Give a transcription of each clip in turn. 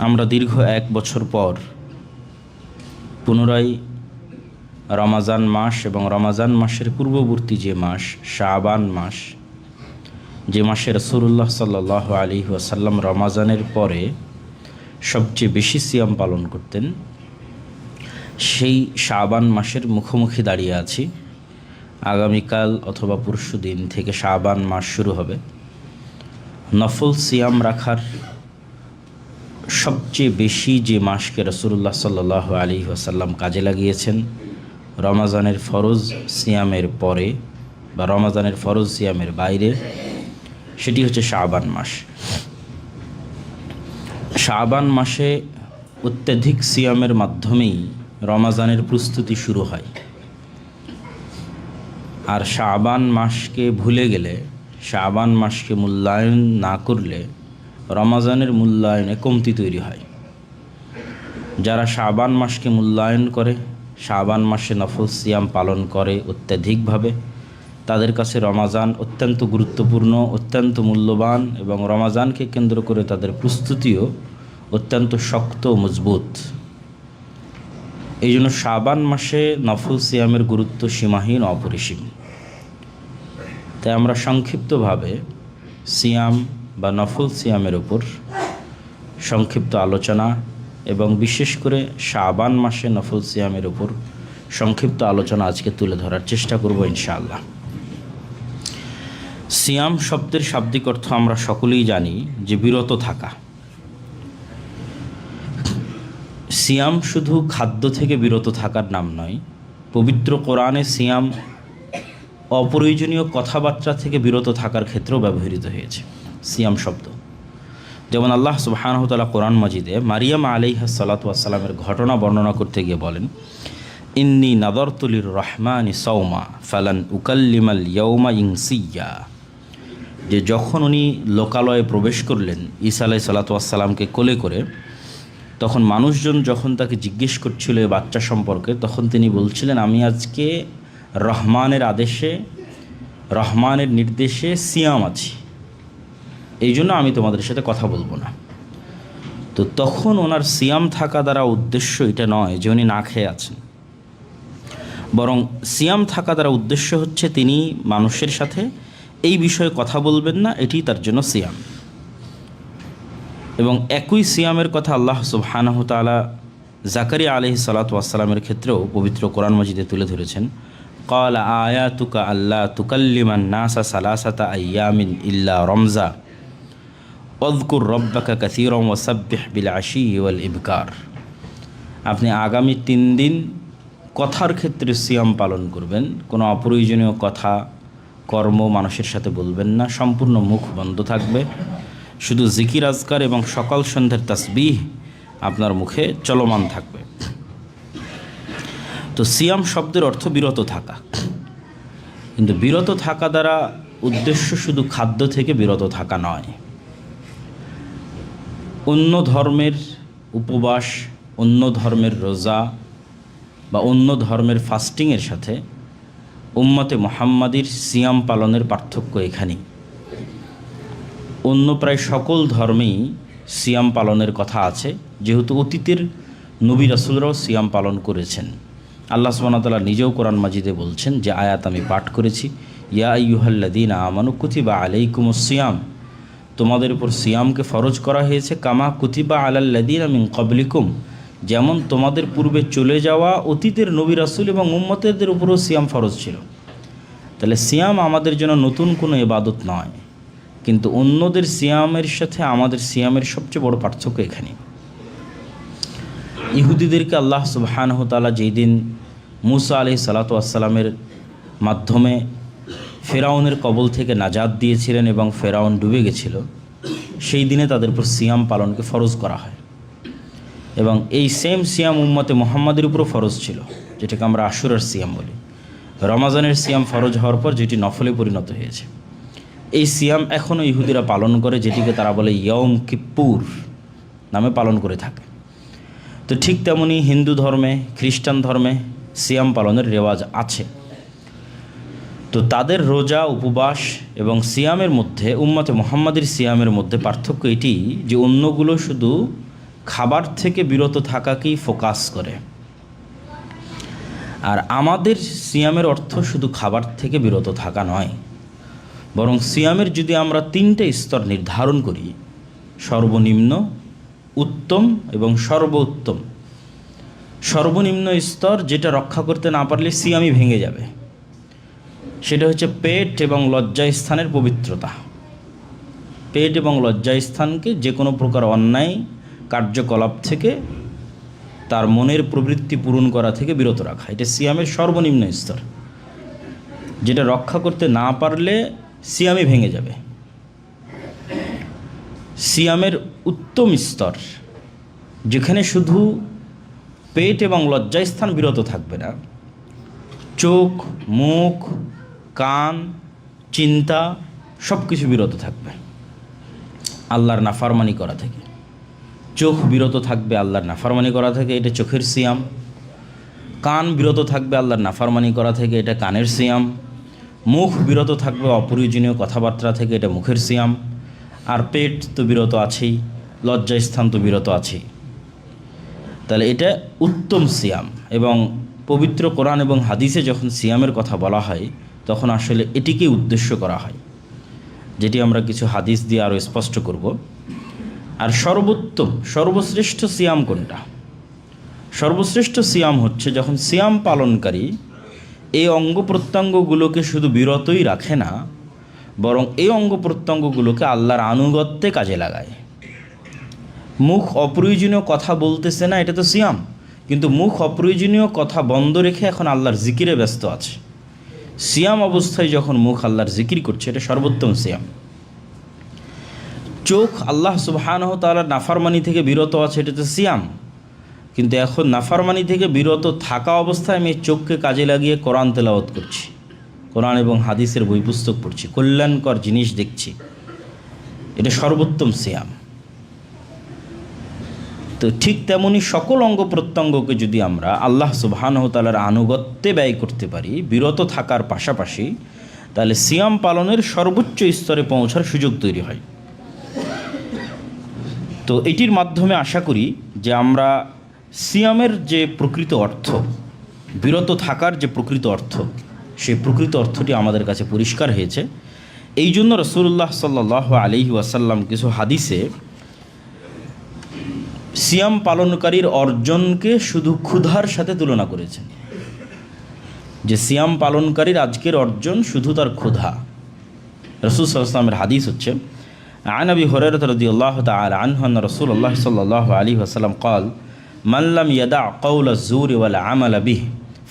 আমরা দীর্ঘ 1 বছর পর পুনরায় রমাজান মাস এবং রমাজান মাসের পূর্ববর্তী যে মাস শাবান মাস, যে মাসে রাসূলুল্লাহ সাল্লাল্লাহু আলাইহি ওয়াসাল্লাম রমাজানের পরে সবচেয়ে বেশি সিয়াম পালন করতেন, সেই শাবান মাসের মুখোমুখি দাঁড়িয়ে আছি। আগামীকাল অথবা পরশু দিন থেকে শাবান মাস শুরু হবে। নফল সিয়াম রাখার সবচেয়ে বেশি যে মাসকে রাসূলুল্লাহ সাল্লাল্লাহু আলাইহি ওয়াসাল্লাম কাজে লাগিয়েছেন রমাজানের ফরজ সিয়ামের পরে বা রমাজানের ফরজ সিয়ামের বাইরে, সেটি হচ্ছে শাবান মাস। শাবান মাসে অত্যধিক সিয়ামের মাধ্যমেই রমাজানের প্রস্তুতি শুরু হয়। আর শাবান মাসকে ভুলে গেলে, শাবান মাসকে মূল্যায়ন না করলে রমাজানের মূল্যায়নে কমতি তৈরি হয়। যারা শাবান মাসকে মূল্যায়ন করে, শাবান মাসে নফল সিয়াম পালন করে অত্যাধিকভাবে, তাদের কাছে রমাজান অত্যন্ত গুরুত্বপূর্ণ, অত্যন্ত মূল্যবান এবং রমাজানকে কেন্দ্র করে তাদের প্রস্তুতিও অত্যন্ত শক্ত ও মজবুত। এই জন্য শাবান মাসে নফল সিয়ামের গুরুত্ব সীমাহীন, অপরিসীম। তাই আমরা সংক্ষিপ্তভাবে সিয়াম বা নফল সিয়ামের উপর সংক্ষিপ্ত আলোচনা এবং বিশেষ করে শাবান মাসে নফল সিয়ামের উপর সংক্ষিপ্ত আলোচনা আজকে তুলে ধরার চেষ্টা করব ইনশাআল্লাহ। সিয়াম শব্দের শাব্দিক অর্থ আমরা সকলেই জানি যে বিরত থাকা। সিয়াম শুধু খাদ্য থেকে বিরত থাকার নাম নয়, পবিত্র কোরআনে সিয়াম অপ্রয়োজনীয় কথাবার্তা থেকে বিরত থাকার ক্ষেত্রেও ব্যবহৃত হয়েছে সিয়াম শব্দ। যেমন আল্লাহ সুবহানাহু ওয়া তাআলা কোরআন মাজিদে মারিয়াম আলাইহিস সালাতু ওয়াস সালামের ঘটনা বর্ণনা করতে গিয়ে বলেন, ইন্নী নাযারতু লির রহমানি সাওমা ফালান উকাল্লিমাল ইয়াওমা ইনসিয়্যা। যে যখন উনি লোকালয়ে প্রবেশ করলেন ঈসা আলাইহিস সালাতু ওয়াস সালামকে কোলে করে, তখন মানুষজন যখন তাকে জিজ্ঞেস করছিল এই বাচ্চা সম্পর্কে, তখন তিনি বলছিলেন, আমি আজকে রহমানের আদেশে, রহমানের নির্দেশে সিয়াম আছি, এই জন্য আমি তোমাদের সাথে কথা বলবো না। তো তখন ওনার সিয়াম থাকা দ্বারা উদ্দেশ্য এটা নয় যে উনি না খেয়ে আছেন, বরং সিয়াম থাকা দ্বারা উদ্দেশ্য হচ্ছে তিনি মানুষের সাথে এই বিষয়ে কথা বলবেন না, এটি তার জন্য সিয়াম। এবং একই সিয়ামের কথা আল্লাহ সুবহানাহু ওয়া তাআলা জাকারিয়া আলাইহিস সালাতু ওয়াস সালামের ক্ষেত্রেও পবিত্র কোরআন মাজিদে তুলে ধরেছেন। ক্বালা আয়াতুকা আল্লা তুকাল্লিমান নাসা সালাসাতা আইয়ামিন ইল্লা রমজা ওয়াযকুর রাব্বাকা কাসীরান ওয়াসাব্বিহ বিল আশী ওয়াল ইবকার। আপনি আগামী 3 দিন কথার ক্ষেত্রে সিয়াম পালন করবেন, কোনো অপ্রয়োজনীয় কথা কর্ম মানুষের সাথে বলবেন না, সম্পূর্ণ মুখ বন্ধ থাকবে, শুধু জিকির আজকার এবং সকাল সন্ধ্যার তাসবিহ আপনার মুখে চলমান থাকবে। তো সিয়াম শব্দের অর্থ বিরত থাকা, কিন্তু বিরত থাকা দ্বারা উদ্দেশ্য শুধু খাদ্য থেকে বিরত থাকা নয়। অন্য ধর্মের উপবাস, অন্য ধর্মের রোজা বা অন্য ধর্মের ফাস্টিংয়ের সাথে উম্মতে মুহাম্মাদির সিয়াম পালনের পার্থক্য এখানেই। অন্য প্রায় সকল ধর্মেই সিয়াম পালনের কথা আছে, যেহেতু অতীতের নবী রাসূলরাও সিয়াম পালন করেছেন। আল্লাহ সুবহানাহু ওয়া তাআলা নিজেও কোরআন মাজিদে বলছেন, যে আয়াত আমি পাঠ করেছি, ইয়া আইয়ুহাল্লাযীনা আমানু কুতিবা আলাইকুমুস সিয়াম, তোমাদের উপর সিয়ামকে ফরজ করা হয়েছে, কামা কুতিবা আলাল্লাযীনা মিন ক্বাবলিকুম, যেমন তোমাদের পূর্বে চলে যাওয়া অতীতের নবী রাসূল এবং উম্মতেদের উপরও সিয়াম ফরজ ছিল। তাহলে সিয়াম আমাদের জন্য নতুন কোনো ইবাদত নয়, কিন্তু অন্যদের সিয়ামের সাথে আমাদের সিয়ামের সবচেয়ে বড় পার্থক্য এখানে। ইহুদিদেরকে আল্লাহ সুবহানাহু ওয়া তাআলা যেই দিন মূসা আলাইহিস সালাতু ওয়াস সালামের মাধ্যমে ফেরাউনের কবল থেকে নাজাত দিয়েছিলেন এবং ফেরাউন ডুবে গেছিল, সেই দিনে তাদের উপর সিয়াম পালনকে ফরজ করা হয়। এবং এই সেম সিয়াম উম্মতে মুহাম্মাদের উপরও ফরজ ছিল, যেটাকে আমরা আশুরার সিয়াম বলি। রমাজানের সিয়াম ফরজ হওয়ার পর যেটি নফলে পরিণত হয়েছে, এই সিয়াম এখনও ইহুদিরা পালন করে, যেটিকে তারা বলে ইয়ম কিপ্পুর নামে পালন করে থাকে। তো ঠিক তেমনি হিন্দু ধর্মে, খ্রিস্টান ধর্মে সিয়াম পালনের রেওয়াজ আছে। তো তাদের রোজা, উপবাস এবং সিয়ামের মধ্যে, উম্মতে মুহাম্মাদের সিয়ামের মধ্যে পার্থক্য এটি যে অন্যগুলো শুধু খাবার থেকে বিরত থাকাকেই ফোকাস করে। আর আমাদের সিয়ামের অর্থ শুধু খাবার থেকে বিরত থাকা নয়, বরং সিয়ামের যদি আমরা 3টে স্তর নির্ধারণ করি, সর্বনিম্ন, উত্তম এবং সর্বোত্তম। সর্বনিম্ন স্তর, যেটা রক্ষা করতে না পারলে সিয়ামই ভেঙে যাবে, সেটা হচ্ছে পেট এবং লজ্জাস্থানের পবিত্রতা। পেট এবং লজ্জাস্থানকে যে কোনো প্রকার অন্যায় কার্যকলাপ থেকে, তার মনের প্রবৃত্তি পূরণ করা থেকে বিরত রাখা, এটা সিয়ামের সর্বনিম্ন স্তর, যেটা রক্ষা করতে না পারলে সিয়ামই ভেঙে যাবে। সিয়ামের উত্তম স্তর, যেখানে শুধু পেট এবং লজ্জাস্থান বিরত থাকবে না, চোখ, মুখ, কান, চিন্তা সব কিছু বিরত থাকবে আল্লাহর নাফরমানি করা থেকে। চোখ বিরত থাকবে আল্লাহর নাফরমানি করা থেকে, এটা চোখের সিয়াম। কান বিরত থাকবে আল্লাহর নাফরমানি করা থেকে, এটা কানের সিয়াম। মুখ বিরত থাকবে অপ্রয়োজনীয় কথাবার্তা থেকে, এটা মুখের সিয়াম। আর পেট তো বিরত আছেই, লজ্জাস্থান তো বিরত আছেই। তাহলে এটা উত্তম সিয়াম। এবং পবিত্র কোরআন এবং হাদিসে যখন সিয়ামের কথা বলা হয়, তখন আসলে এটিকে উদ্দেশ্য করা হয়, যেটি আমরা কিছু হাদিস দিয়ে আরও স্পষ্ট করব। আর সর্বোত্তম, সর্বশ্রেষ্ঠ সিয়াম কোনটা? সর্বশ্রেষ্ঠ সিয়াম হচ্ছে যখন সিয়াম পালনকারী এই অঙ্গ প্রত্যঙ্গগুলোকে শুধু বিরতই রাখে না, বরং এই অঙ্গ প্রত্যঙ্গগুলোকে আল্লাহর আনুগত্যে কাজে লাগায়। মুখ অপ্রয়োজনীয় কথা বলতেছে না, এটা তো সিয়াম, কিন্তু মুখ অপ্রয়োজনীয় কথা বন্ধ রেখে এখন আল্লাহর জিকিরে ব্যস্ত আছে। সিয়াম অবস্থায় যখন মুখ আল্লাহর জিকির করছে, এটা সর্বোত্তম সিয়াম। চোখ আল্লাহ সুবহানাহু ওয়া তাআলার নাফরমানি থেকে বিরত আছে, এটা তো সিয়াম, কিন্তু এখন নাফরমানি থেকে বিরত থাকা অবস্থায় আমি চোখকে কাজে লাগিয়ে কোরআন তেলাওয়াত করছি, কোরআন এবং হাদিসের বই পুস্তক পড়ছি, কল্যাণকর জিনিস দেখছি, এটা সর্বোত্তম সিয়াম। তো ঠিক তেমনি সকল অঙ্গ প্রত্যঙ্গকে যদি আমরা আল্লাহ সুবহানাহু ওয়া তাআলার আনুগত্যে ব্যয় করতে পারি বিরত থাকার পাশাপাশি, তাহলে সিয়াম পালনের সর্বোচ্চ স্তরে পৌঁছার সুযোগ তৈরি হয়। তো এটির মাধ্যমে আশা করি যে আমরা সিয়ামের যে প্রকৃত অর্থ, বিরত থাকার যে প্রকৃত অর্থ, সেই প্রকৃত অর্থটি আমাদের কাছে পরিষ্কার হয়েছে। এই জন্য রাসূলুল্লাহ সাল্লাল্লাহু আলাইহি ওয়াসাল্লাম কিছু হাদিসে সিয়াম পালনকারীর অর্জনকে শুধু ক্ষুধার সাথে তুলনা করেছেন, যে সিয়াম পালনকারীর আজকের অর্জন শুধু তার ক্ষুধা। রাসূল সাল্লাল্লাহু আলাইহি ওয়াসাল্লামের হাদিস হচ্ছে, عن أبي هريرة رضي الله تعالى عنه أن رسول الله صلى الله عليه وسلم قال من لم يدع قول الزور والعمل به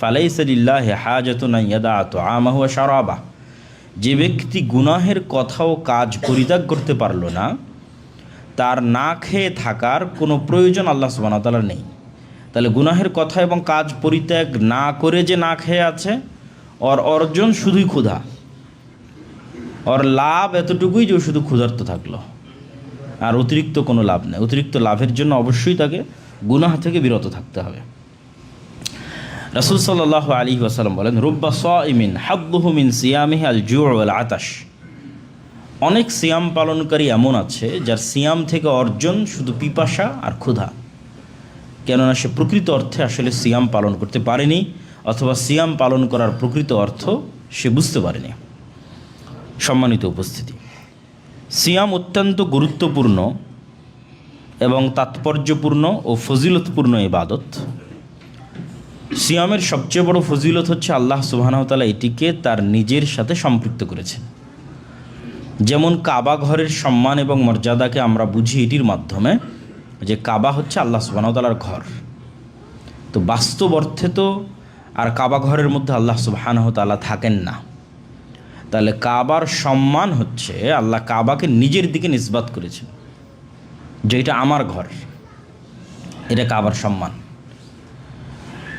فليس لله حاجة أن يدع طعامه وشرابه। যে ব্যক্তি গুনাহের কথা ও কাজ পরিত্যাগ করতে পারল না, তার না খেয়ে থাকার কোনো প্রয়োজন আল্লাহ সুবহানাহু ওয়া তাআলার নেই। তাহলে গুনাহের কথা এবং কাজ পরিত্যাগ না করে যে না খেয়ে আছে, ওর অর্জন শুধুই ক্ষুধা, ওর লাভ এতটুকুই যে শুধু ক্ষুধার্ত থাকলো, আর অতিরিক্ত কোনো লাভ নেই। অতিরিক্ত লাভের জন্য অবশ্যই তাকে গুনাহ থেকে বিরত থাকতে হবে। রাসূল সাল্লাল্লাহু আলাইহি ওয়াসাল্লাম বলেন, রুব্বা সাইমিন হাদ্দুহু মিন সিয়ামিহি আল জু' ওয়াল আতাশ। অনেক সিয়াম পালনকারী এমন আছে যার সিয়াম থেকে অর্জন শুধু পিপাসা আর ক্ষুধা, কেননা সে প্রকৃত অর্থে আসলে সিয়াম পালন করতে পারেনি, অথবা সিয়াম পালন করার প্রকৃত অর্থ সে বুঝতে পারেনি। সম্মানিত উপস্থিতি, সিয়াম অত্যন্ত গুরুত্বপূর্ণ এবং তাৎপর্যপূর্ণ ও ফজিলতপূর্ণ ইবাদত। সিয়ামের সবচেয়ে বড় ফজিলত হচ্ছে আল্লাহ সুবহানাহু ওয়া তাআলা এটিকে তার নিজের সাথে সম্পৃক্ত করেছেন। যেমন কাবা ঘরের সম্মান এবং মর্যাদাকে আমরা বুঝি এটির মাধ্যমে, যে কাবা হচ্ছে আল্লাহ সুবহানাহু ওয়া তাআলার ঘর। তো বাস্তব অর্থে তো আর কাবা ঘরের মধ্যে আল্লাহ সুবহানাহু ওয়া তাআলা থাকেন না। তাহলে কাবার সম্মান হচ্ছে আল্লাহ কাবাকে নিজের দিকে নিসবাত করেছেন, যে এটা আমার ঘর, এটা কাবার সম্মান।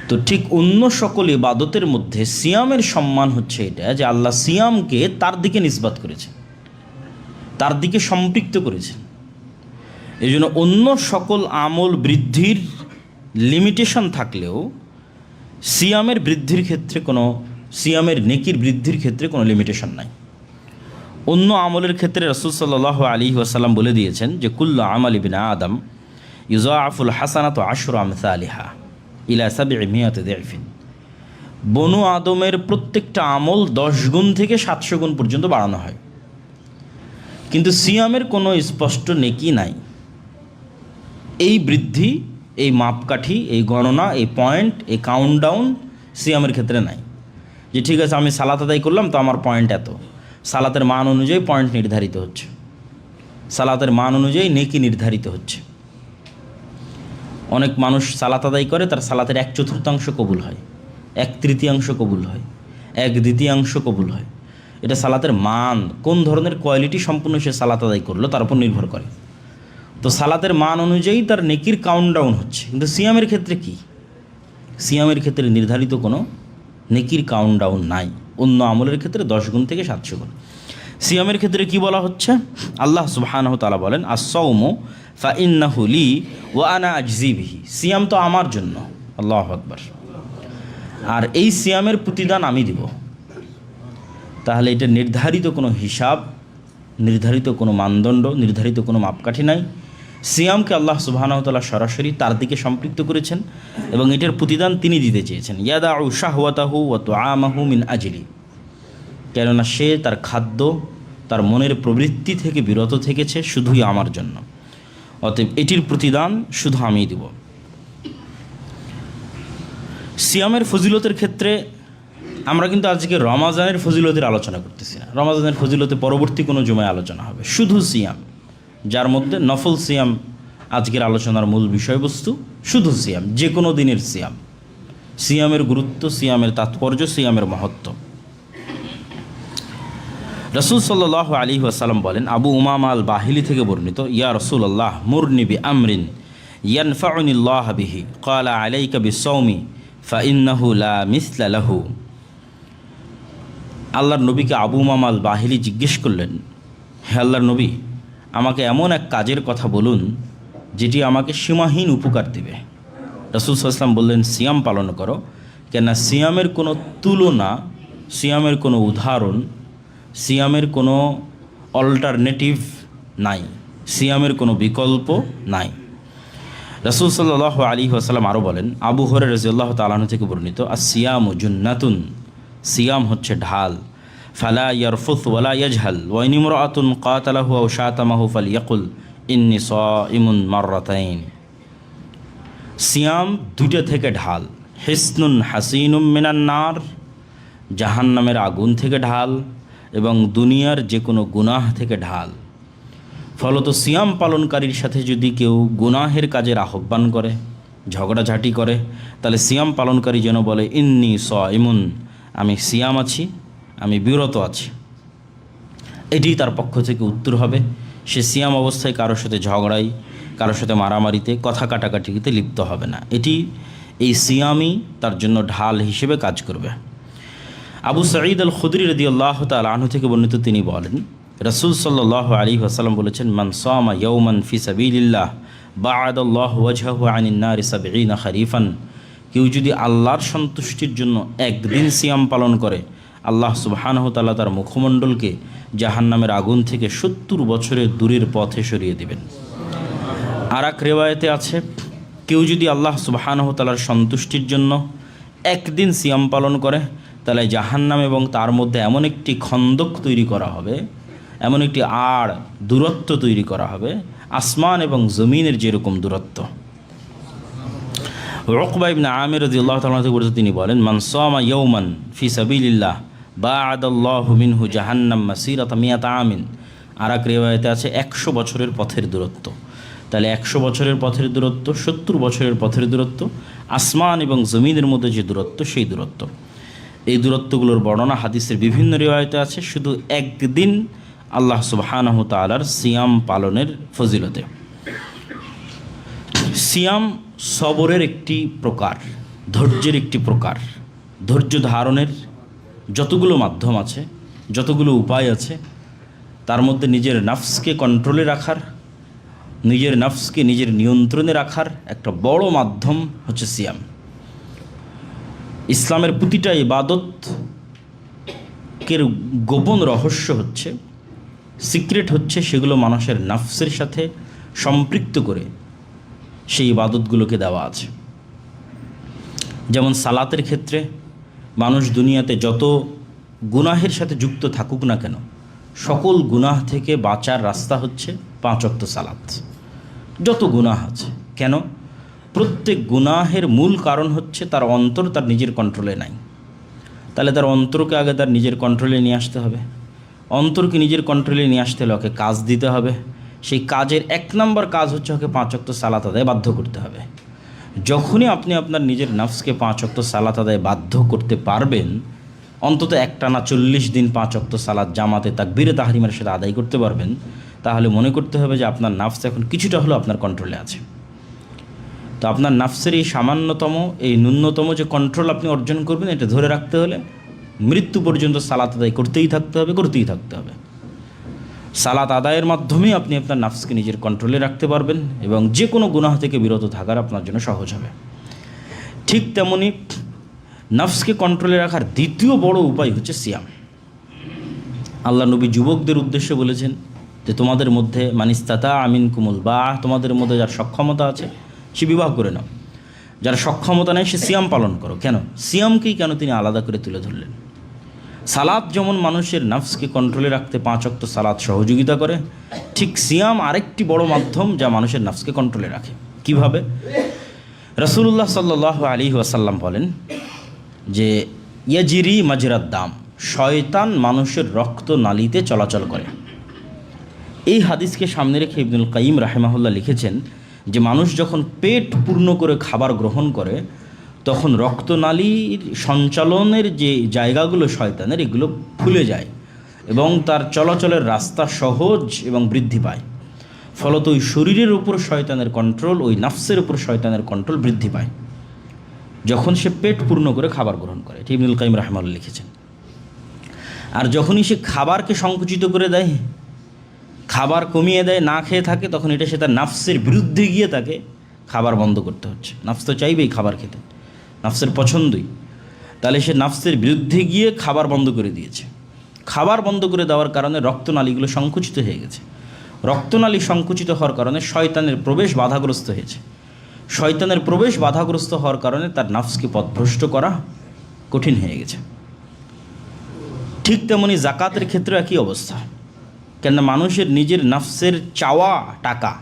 তো ঠিক অন্য সকল ইবাদতের মধ্যে সিয়ামের সম্মান হচ্ছে এটা, যে আল্লাহ সিয়ামকে তার দিকে নিসবাত করেছেন, তার দিকে সম্পৃক্ত করেছেন। এই জন্য অন্য সকল আমল বৃদ্ধির লিমিটেশন থাকলেও সিয়ামের বৃদ্ধির ক্ষেত্রে কোনো, সিয়ামের নেকির বৃদ্ধির ক্ষেত্রে কোনো লিমিটেশন নাই। অন্য আমলের ক্ষেত্রে রাসূল সাল্লাল্লাহু আলাইহি ওয়াসাল্লাম বলে দিয়েছেন যে কুল্লু আমাল ইবনে আদম ইউযাআফুল হাসানাতু আশরু আমসালিহা ইলা সাবঈ মিয়াতি দিফিন। বনু আদমের প্রত্যেকটা আমল 10 গুণ থেকে 700 গুণ পর্যন্ত বাড়ানো হয়, কিন্তু সিয়ামের কোনো স্পষ্ট নেকি নাই। এই বৃদ্ধি, এই মাপকাঠি, এই গণনা, এই পয়েন্ট, এই কাউন্টডাউন সিয়ামের ক্ষেত্রে নাই যে ঠিক আছে আমি সালাত আদায় করলাম তো আমার পয়েন্ট এত। সালাতের মান অনুযায়ী পয়েন্ট নির্ধারিত হচ্ছে, সালাতের মান অনুযায়ী নেকি নির্ধারিত হচ্ছে। অনেক মানুষ সালাত আদায় করে, তার সালাতের 1/4 কবুল হয়, 1/3 কবুল হয়, 1/2 কবুল হয়। এটা সালাতের মান, কোন ধরনের কোয়ালিটি সম্পূর্ণ সে সালাত আদায় করলো তার উপর নির্ভর করে। তো সালাতের মান অনুযায়ী তার নেকির কাউন্টডাউন হচ্ছে। কিন্তু সিয়ামের ক্ষেত্রে কি? সিয়ামের ক্ষেত্রে নির্ধারিত কোনো নেকির কাউন্টডাউন নাই। অন্য আমলের ক্ষেত্রে 10 গুণ থেকে 700 গুণ। সিয়ামের ক্ষেত্রে কি বলা হচ্ছে? আল্লাহ সুবহানাহু তাআলা বলেন, আস-সাওমু ফাইন্নাহু লি ওয়া আনা আজজি বিহি। সিয়াম তো আমার জন্য, আল্লাহু আকবার, আর এই সিয়ামের প্রতিদান আমি দিব। তাহলে এটা নির্ধারিত কোনো হিসাব, নির্ধারিত কোনো মানদণ্ড, নির্ধারিত কোনো মাপকাঠি নাই। সিয়ামকে আল্লাহ সুবহানাহু ওয়া তাআলা সরাসরি তার দিকে সম্পৃক্ত করেছেন এবং এটার প্রতিদান তিনি দিতে চেয়েছেন। ইয়াদাউ শাহওয়াতাহু ওয়া তুআমাহু মিন আজলি, কেননা সে তার খাদ্য, তার মনের প্রবৃত্তি থেকে বিরত থেকেছে শুধুই আমার জন্য, অতএব এটির প্রতিদান শুধু আমিই দিব। সিয়ামের ফজিলতের ক্ষেত্রে আমরা কিন্তু আজকে রমাজানের ফজিলতের আলোচনা করতেছি না। রমাজানের ফজিলতে পরবর্তী কোনো জুমায় আলোচনা হবে। শুধু সিয়াম, যার মধ্যে নফল সিয়াম আজকের আলোচনার মূল বিষয়বস্তু। শুধু সিয়াম, যে কোনো দিনের সিয়াম, সিয়ামের গুরুত্ব, সিয়ামের তাৎপর্য, সিয়ামের মহত্ব। রাসূল সাল্লাল্লাহু আলাইহি ওয়াসাল্লাম বলেন, আবু উমামা আল বাহিলি থেকে বর্ণিত, ইয়া রাসূলুল্লাহ মুরনি বি আমরিন ইয়ানফাউনিল্লাহ বিহি ক্বালা আলাইকা বিস-সাওমি ফাইন্নাহু লা মিসলা লাহু। আল্লাহর নবীকে আবু উমামা আল বাহিলি জিজ্ঞেস করলেন, হে আল্লাহর নবী, আমাকে এমন এক কাজের কথা বলুন যেটি আমাকে সীমাহীন উপকার দেবে। রাসূল সাল্লাল্লাহু আলাইহি ওয়াসাল্লাম বললেন, সিয়াম পালন করো, কেননা সিয়ামের কোনো তুলনা, সিয়ামের কোনো উদাহরণ, সিয়ামের কোনো অল্টারনেটিভ নাই, সিয়ামের কোনো বিকল্প নাই। রাসূল সাল্লাল্লাহু আলাইহি ওয়াসাল্লাম আরও বলেন, আবু হুরায়রা রাদিয়াল্লাহু তাআলা আনহু থেকে বর্ণিত, আস-সিয়ামু জুন্নাতুন, সিয়াম হচ্ছে ঢাল। ফালা ইয়ারফুথ ওয়ালা ইয়াজহাল ওয়া ইন ইমরাআতুন কাতালাহু আও শাতামাহু ফালইয়াকুল ইন্নী সাইমুন মাররাতাইন। সিয়াম দুইটা থেকে ঢাল। হিসনুন হাসিনুম মিনান নার, জাহান্নামের আগুন থেকে ঢাল, এবং দুনিয়ার যে কোনো গুনাহ থেকে ঢাল। ফলত সিয়াম পালনকারীর সাথে যদি কেউ গুনাহের কাজের আহ্বান করে, ঝগড়াঝাটি করে, তাহলে সিয়াম পালনকারী যেন বলে, ইন্নী সাইমুন, আমি সিয়াম আছি, আমি বিরত আছি। এটি তার পক্ষ থেকে উত্তর হবে। সে সিয়াম অবস্থায় কারোর সাথে ঝগড়াই, কারোর সাথে মারামারিতে, কথা কাটাকাটিতে লিপ্ত হবে না। এই সিয়ামই তার জন্য ঢাল হিসেবে কাজ করবে। আবু সাঈদ আল খুদরি রাদিয়াল্লাহু তাআলা আনহু থেকে বর্ণিত, তিনি বলেন, রাসূল সাল্লাল্লাহু আলাইহি ওয়াসাল্লাম বলেছেন, মান সামা ইয়াওমান ফি সাবিলিল্লাহ বা'আদাল্লাহু ওয়াজহাহু আনিন নারি 70 খরিফান। কেউ যদি আল্লাহর সন্তুষ্টির জন্য একদিন সিয়াম পালন করে, আল্লাহ সুবহানাহু ওয়া তাআলা তার মুখমণ্ডলকে জাহান্নামের আগুন থেকে 70 বছরের দূরের পথে সরিয়ে দিবেন। আর এক রিওয়ায়াতে আছে, কেউ যদি আল্লাহ সুবহানাহু ওয়া তাআলার সন্তুষ্টির জন্য একদিন সিয়াম পালন করে, তাহলে জাহান্নাম এবং তার মধ্যে এমন একটি খন্দক তৈরি করা হবে, এমন একটি দূরত্ব তৈরি করা হবে, আসমান এবং জমিনের যেরকম দূরত্ব। উকবা ইবনে আমির রাদিয়াল্লাহু তাআলা থেকে বর্ণিত, তিনি বলেন, মান সামা ইয়াওমান ফি সাবিলিল্লাহ বা'আদাল্লাহু মিনহু জাহান্নাম মাসিরাতা মিয়াতা আমিন। আর এক রিওয়ায়াতে আছে 100 বছরের পথের দূরত্ব। তাহলে 100 বছরের পথের দূরত্ব, 70 বছরের পথের দূরত্ব, আসমান এবং জমিনের মধ্যে যে দূরত্ব, সেই দূরত্ব। এই দূরত্বগুলোর বর্ণনা হাদিসের বিভিন্ন রিওয়ায়াতে আছে, শুধু একদিন আল্লাহ সুবহানাহু তাআলার সিয়াম পালনের ফজিলতে। সিয়াম সবরের একটি প্রকার, ধৈর্যের একটি প্রকার। ধৈর্য ধারণের যতগুলো মাধ্যম আছে, যতগুলো উপায় আছে, তার মধ্যে নিজের নফসকে কন্ট্রোলে রাখার, নিজের নফসকে নিজের নিয়ন্ত্রণে রাখার একটা বড় মাধ্যম হচ্ছে সিয়াম। ইসলামের প্রতিটা ইবাদতের গোপন রহস্য হচ্ছে, সিক্রেট হচ্ছে, সেগুলো মানুষের নফসের সাথে সম্পৃক্ত করে সেই ইবাদতগুলোকে দেওয়া আছে। যেমন সালাতের ক্ষেত্রে মানুষ দুনিয়াতে যত গুনাহের সাথে যুক্ত থাকুক না কেন, সকল গুনাহ থেকে বাঁচার রাস্তা হচ্ছে 5 ওয়াক্ত সালাত। যত গুনাহ আছে কেন, প্রত্যেক গুনাহের মূল কারণ হচ্ছে তার অন্তর তার নিজের কন্ট্রোলে নাই। তাহলে তার অন্তরকে আগে তার নিজের কন্ট্রোলে নিয়ে আসতে হবে। অন্তরকে নিজের কন্ট্রোলে নিয়ে আসতে হলে ওকে কাজ দিতে হবে। সেই কাজের 1 নম্বর কাজ হচ্ছে ওকে 5 ওয়াক্ত সালাত আদায় বাধ্য করতে হবে। যখনই আপনি আপনার নিজের নফসকে 5 ওয়াক্ত সালাত আদায় বাধ্য করতে পারবেন, অন্তত একটানা 40 দিন 5 ওয়াক্ত সালাত জামাতে তাকবীরে তাহরিমের সাথে আদায় করতে পারবেন, তাহলে মনে করতে হবে যে আপনার নফস এখন কিছুটা হলেও আপনার কন্ট্রোলে আছে। তো আপনার নফসের এই সামান্যতম, এই ন্যূনতম যে কন্ট্রোল আপনি অর্জন করবেন, এটা ধরে রাখতে হলে মৃত্যু পর্যন্ত সালাত আদায় করতেই থাকতে হবে। সালাত আদায়ের মাধ্যমেই আপনি আপনার নফসকে নিজের কন্ট্রোলে রাখতে পারবেন এবং যে কোনো গুনাহ থেকে বিরত থাকার আপনার জন্য সহজ হবে। ঠিক তেমনি নফসকে কন্ট্রোলে রাখার দ্বিতীয় বড় উপায় হচ্ছে সিয়াম। আল্লাহ নবী যুবকদের উদ্দেশ্যে বলেছেন যে তোমাদের মধ্যে মানিস্তাতা আমিন কুমুল বা, তোমাদের মধ্যে যার সক্ষমতা আছে সে বিবাহ করে নাও, যার সক্ষমতা নেই সে সিয়াম পালন করো। কেন সিয়ামকেই কেন তিনি আলাদা করে তুলে ধরলেন? সালাত যেমন মানুষের নফসকে কন্ট্রোলে রাখতে 5 ওয়াক্ত সালাত সহযোগিতা করে, ঠিক সিয়াম আরেকটি বড় মাধ্যম যা মানুষের নফসকে কন্ট্রোলে রাখে। কিভাবে? রাসূলুল্লাহ সাল্লাল্লাহু আলাইহি ওয়াসাল্লাম বলেন যে ইয়াজিরি মাজরাদ দাম, শয়তান মানুষের রক্ত নালীতে চলাচল করে। এই হাদিসকে সামনে রেখে ইবনুল কাইয়িম রাহিমাহুল্লাহ লিখেছেন যে মানুষ যখন পেট পূর্ণ করে খাবার গ্রহণ করে তখন রক্তনালীর সঞ্চালনের যে জায়গাগুলো শয়তানের, এগুলো খুলে যায় এবং তার চলাচলের রাস্তা সহজ এবং বৃদ্ধি পায়। ফলত ওই শরীরের উপর শয়তানের কন্ট্রোল, ওই নফসের উপর শয়তানের কন্ট্রোল বৃদ্ধি পায় যখন সে পেট পূর্ণ করে খাবার গ্রহণ করে। এটা ইবনুল কাইয়িম রাহিমাহুল্লাহ লিখেছেন। আর যখনই সে খাবারকে সংকুচিত করে দেয়, খাবার কমিয়ে দেয়, না খেয়ে থাকে, তখন এটা সে তার নফসের বিরুদ্ধে গিয়ে তাকে খাবার বন্ধ করতে হচ্ছে। নফস তো চাইবেই খাবার খেতে, নফসের পছন্দই। তাহলে সে নফসের বিরুদ্ধে গিয়ে খাবার বন্ধ করে দিয়েছে। খাবার বন্ধ করে দেওয়ার কারণে রক্তনালীগুলো সংকুচিত হয়ে গেছে। রক্তনালী সংকুচিত হওয়ার কারণে শয়তানের প্রবেশ বাধাগ্রস্ত হয়েছে। শয়তানের প্রবেশ বাধাগ্রস্ত হওয়ার কারণে তার নফসকে পথভ্রষ্ট করা কঠিন হয়ে গেছে। ঠিক তেমনি জাকাতের ক্ষেত্রে একই অবস্থা। কেন মানুষের নিজের নফসের চাওয়া টাকা